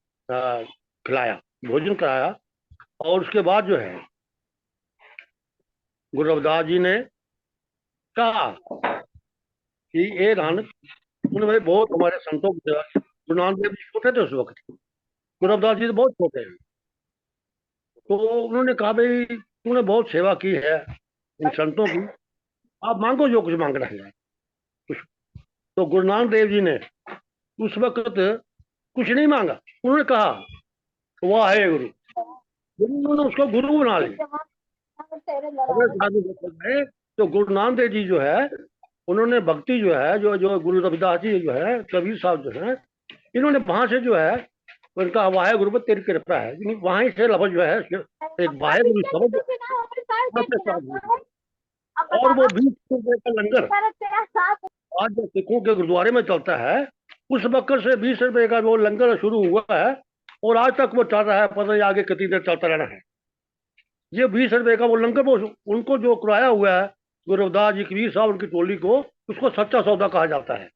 खिलाया, भोजन कराया। और उसके बाद जो है गुरु रविदास जी ने कहा कि ये नानक, उन्होंने भाई बहुत हमारे संतों की सेवा। गुरु नानक देव जी छोटे थे उस वक्त, गुरु रविदास जी तो बहुत छोटे हैं। तो उन्होंने कहा भाई तूने बहुत सेवा की है इन संतों की, आप मांगो जो कुछ मांगना है कुछ। तो गुरु नानक देव जी ने उस वक्त कुछ नहीं मांगा, उन्होंने कहा वाह है गुरु, उन्होंने उसको गुरु बना लिया। तो गुरु नानक देव जी जो है उन्होंने भक्ति जो है, जो जो गुरु रविदास जी जो है, कबीर साहब जो है, इन्होंने वहां से जो है उनका वाहे गुरु पर तेरी कृपा है, वहां से लफ्ज जो है एक वाहे गुरु शब्द, और वो 20 रुपए का लंगर आज जो सिखों के गुरुद्वारे में चलता है, उस वक्त से 20 रुपए का वो लंगर शुरू हुआ है और आज तक वो चल रहा है। पता नहीं आगे कितनी देर चलता रहना है। ये 20 रुपए का वो लंगर वो उनको जो कराया हुआ है गुरु रविदास जी, कबीर साहब, उनकी टोली को, उसको सच्चा सौदा कहा जाता है।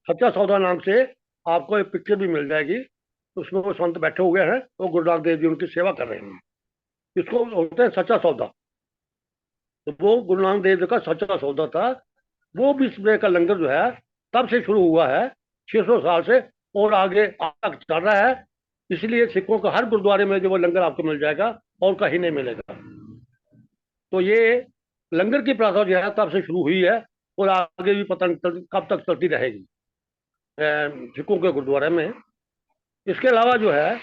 सच्चा सौदा नाम से आपको एक पिक्चर भी मिल जाएगी, उसमें वो संत बैठे हुए हैं, वो गुरु नानक देव जी उनकी सेवा कर रहे हैं। इसको बोलते हैं सच्चा सौदा। तो वो गुरु नानक देव जी का सच्चा सौदा था। वो 20 रुपए का लंगर जो है तब से शुरू हुआ है, 600 साल से, और आगे तक चल रहा है। इसलिए सिखों का हर गुरुद्वारे में जो वो लंगर आपको मिल जाएगा और कहीं नहीं मिलेगा। तो ये लंगर की प्रथा जो है तब से शुरू हुई है और आगे भी पता नहीं कब तक चलती रहेगी सिखों के गुरुद्वारे में। इसके अलावा जो है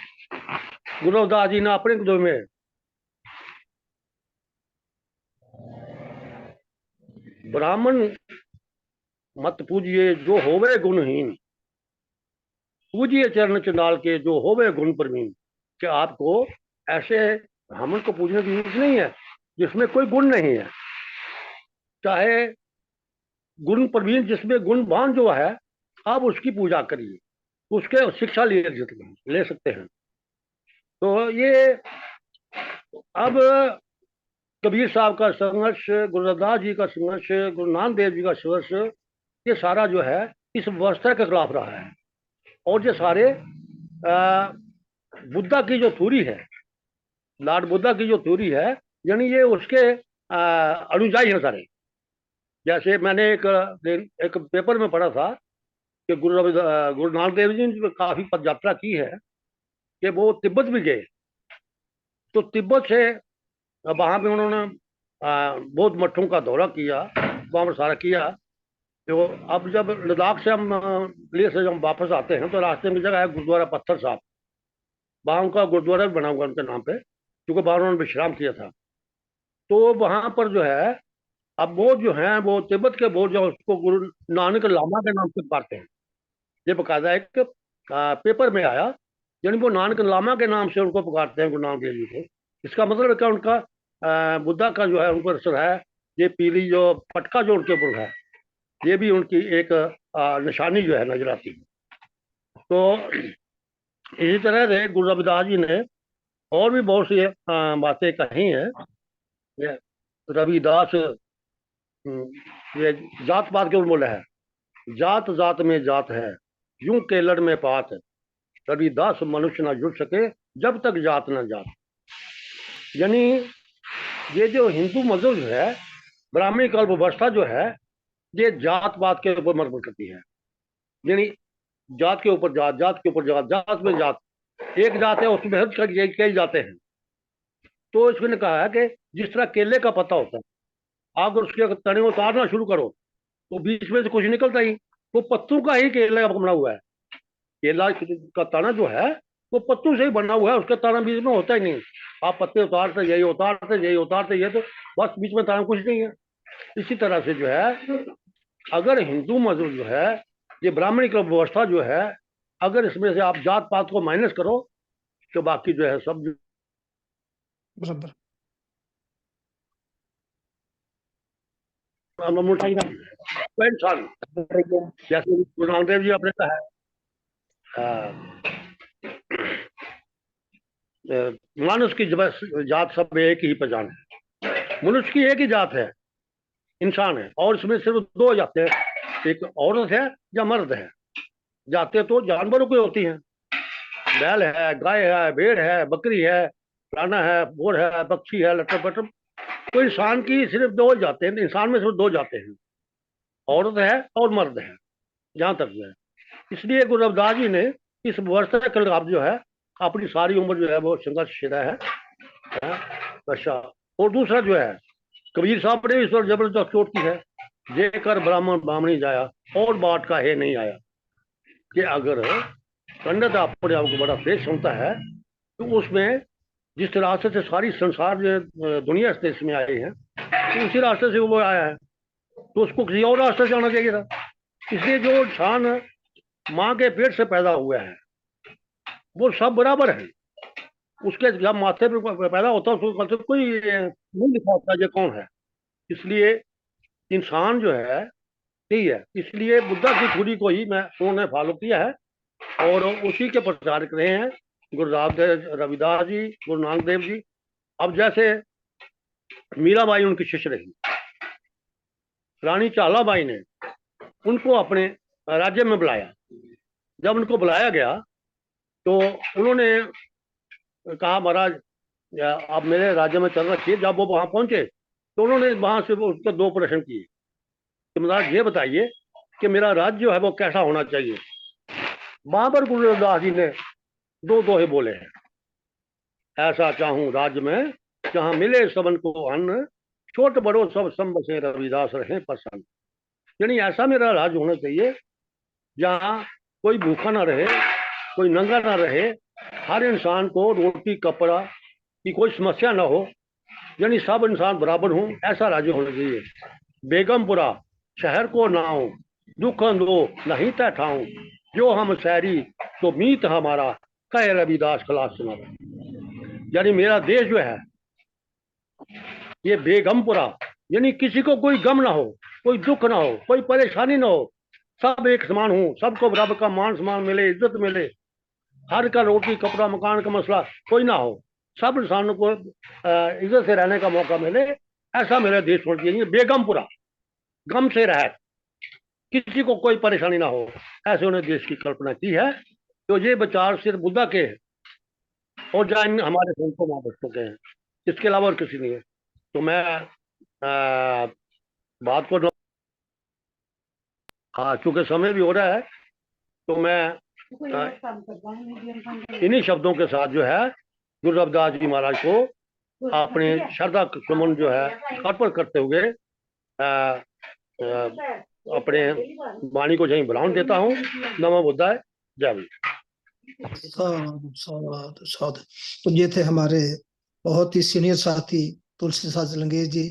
गुरु रविदास जी ने अपने गुरु में ब्राह्मण मत पूजिए जो होवे गुणहीन, पूजिए चरण चंडाल के जो होवे गुण प्रवीण। कि आपको ऐसे ब्राह्मण को पूजने की जरूरत नहीं है जिसमें कोई गुण नहीं है, चाहे गुण प्रवीण जिसमें गुणवान जो है आप उसकी पूजा करिए, उसके शिक्षा ले सकते हैं। तो ये अब कबीर साहब का संघर्ष, गुरु रविदास जी का संघर्ष, गुरु नानक देव जी का संघर्ष, ये सारा जो है इस व्यवस्था के खिलाफ रहा है। और ये सारे बुद्धा की जो थ्योरी है, लॉर्ड बुद्धा की जो थ्योरी है, यानी ये उसके अनुयायी हैं सारे। जैसे मैंने एक पेपर में पढ़ा था कि गुरु नानक देव जी ने काफी पद यात्रा की है कि वो तिब्बत भी गए, तो तिब्बत से वहां पे उन्होंने बौद्ध मठों का दौरा किया, वहां पर सारा किया। तो अब जब लद्दाख से हम लेह से जब वापस आते हैं तो रास्ते में जगह है गुरुद्वारा पत्थर साहब, वहां उनका गुरुद्वारा भी बना हुआ उनके नाम पे, क्योंकि वहां उन्होंने विश्राम किया था। तो वहां पर जो है अब वो जो है वो तिब्बत के बोध जो उसको गुरु नानक लामा के नाम से पुकारते हैं। ये बकायदा एक पेपर में आया, यानी वो नानक लामा के नाम से उनको पुकारते हैं गुरु नानक देव जी को। इसका मतलब है कि उनका बुद्धा का जो है उन पर असर है। ये पीली जो पटका जो उनके ऊपर है, ये भी उनकी एक निशानी जो है नजर आती है। तो इसी तरह से गुरु रविदास जी ने और भी बहुत सी बातें कही हैं। ये रविदास ये जात पात के ऊपर बोला है, जात जात में जात है, यूं केलड़ में पात, रविदास मनुष्य ना जुड़ सके जब तक जात ना जात। यानी ये जो हिंदू मजहब जो है, ब्राह्मणी कल्प व्यवस्था जो है, ये जात पात के ऊपर निर्भर करती है। यानी जात के ऊपर जात, जात के ऊपर जात, जात में जात, एक जात है उसमें कई जाते हैं। तो इसमें कहा है कि जिस तरह केले का पत्ता होता है, आप अगर उसके तने उतारना शुरू करो तो बीच में से कुछ निकलता ही, वो पत्तों का ही केले का बना हुआ है। केला का तना जो है वो पत्तों से ही बना हुआ है, उसका तना बीच में होता ही नहीं। आप पत्ते उतारते यही उतारते यही उतारते, ये तो बस बीच में तना कुछ नहीं है। इसी तरह से जो है अगर हिंदू मजहब जो है, ये ब्राह्मणी की व्यवस्था जो है, अगर इसमें से आप जात पात को माइनस करो तो बाकी जो है सब बराबर इंसान, जैसे गुरु नानक देव जी आपने कहा है मनुष्य की जात सब एक ही पहचान है। मनुष्य की एक ही जात है, इंसान है, और इसमें सिर्फ दो जातें हैं, एक औरत है या मर्द है। जातें तो जानवरों की होती हैं, बैल है, गाय है, भेड़ है, बकरी है, फलाना है, बोर है, पक्षी है, लटर पटर। तो इंसान की सिर्फ दो जातें हैं, इंसान में सिर्फ दो जातें हैं, औरत है और मर्द है, जहां तक जो है। इसलिए गुरु रविदास जी ने इस व्यवस्था के खिलाफ जो है अपनी सारी उम्र जो है वो संघर्ष छिड़ा है। अच्छा, और दूसरा जो है कबीर साहब ने इस पर जबरदस्त चोट की है, जेकर ब्राह्मण बामणी जाया और बाट का है नहीं आया। कि अगर पंडित अपने आप को बड़ा तेज समझता है तो उसमें जिस रास्ते से सारी संसार जो दुनिया इस देश में आए हैं, तो उसी रास्ते से वो आया है, तो उसको किसी और रास्ते से आना चाहिए था। इसलिए जो इंसान माँ के पेट से पैदा हुआ है वो सब बराबर है। उसके जब माथे पे पैदा होता है उसको कोई नहीं लिखा होता ये कौन है। इसलिए इंसान जो है यही है। इसलिए बुद्धा की थ्योरी को ही उन्होंने फॉलो किया है और उसी के प्रचारक रहे हैं गुरु रविदास जी, गुरु नानक देव जी। अब जैसे मीराबाई उनकी शिष्य रही, रानी झालाबाई ने उनको अपने राज्य में बुलाया। जब उनको बुलाया गया तो उन्होंने कहा महाराज आप मेरे राज्य में चलना चाहिए। जब वो वहां पहुंचे तो उन्होंने वहां से उसको दो प्रश्न किए कि महाराज ये बताइए कि मेरा राज्य जो है वो कैसा होना चाहिए। वहां पर गुरु रविदास जी ने दो दोहे बोले हैं, ऐसा चाहूं राज्य में जहां मिले सबन को अन्न, छोट बड़ो सब संब से रविदास रहे प्रसन्न। यानी ऐसा मेरा राज्य होना चाहिए जहाँ कोई भूखा ना रहे, कोई नंगा ना रहे, हर इंसान को रोटी कपड़ा की कोई समस्या ना हो, यानी सब इंसान बराबर हों, ऐसा राज्य होना चाहिए। बेगमपुरा शहर को नाऊं, दुख दो नहीं तय ठाऊं, जो हम शहरी तो मीत हमारा, कहे रविदास खलास सुनाता। यानी मेरा देश जो है ये बेगमपुरा, यानी किसी को कोई गम ना हो, कोई दुख ना हो, कोई परेशानी ना हो, सब एक समान हो, सबको बराबर का मान सम्मान मिले, इज्जत मिले, हर का रोटी कपड़ा मकान का मसला कोई ना हो, सब इंसानों को इज्जत से रहने का मौका मिले, ऐसा मेरे देश होना चाहिए। बेगमपुरा गम से रहे, किसी को कोई परेशानी ना हो, ऐसे उन्हें देश की कल्पना की है। तो ये विचार सिर्फ बुद्धा के और जैन हमारे संतों महापुरुषों के हैं, इसके अलावा और किसी नहीं है। तो मैं बात को, हाँ चूंकि समय भी हो रहा है, तो मैं इन्हीं शब्दों के साथ जो है गुरु रविदास जी महाराज को अपने श्रद्धा सुमन जो है अर्पण करते हुए अपने वाणी को यहीं विराम देता हूँ। नमो बुद्धाय, जय भीम। साधु साधु साधु। तो ये थे हमारे बहुत ही सीनियर साथी तुलसीदास लंगेश जी।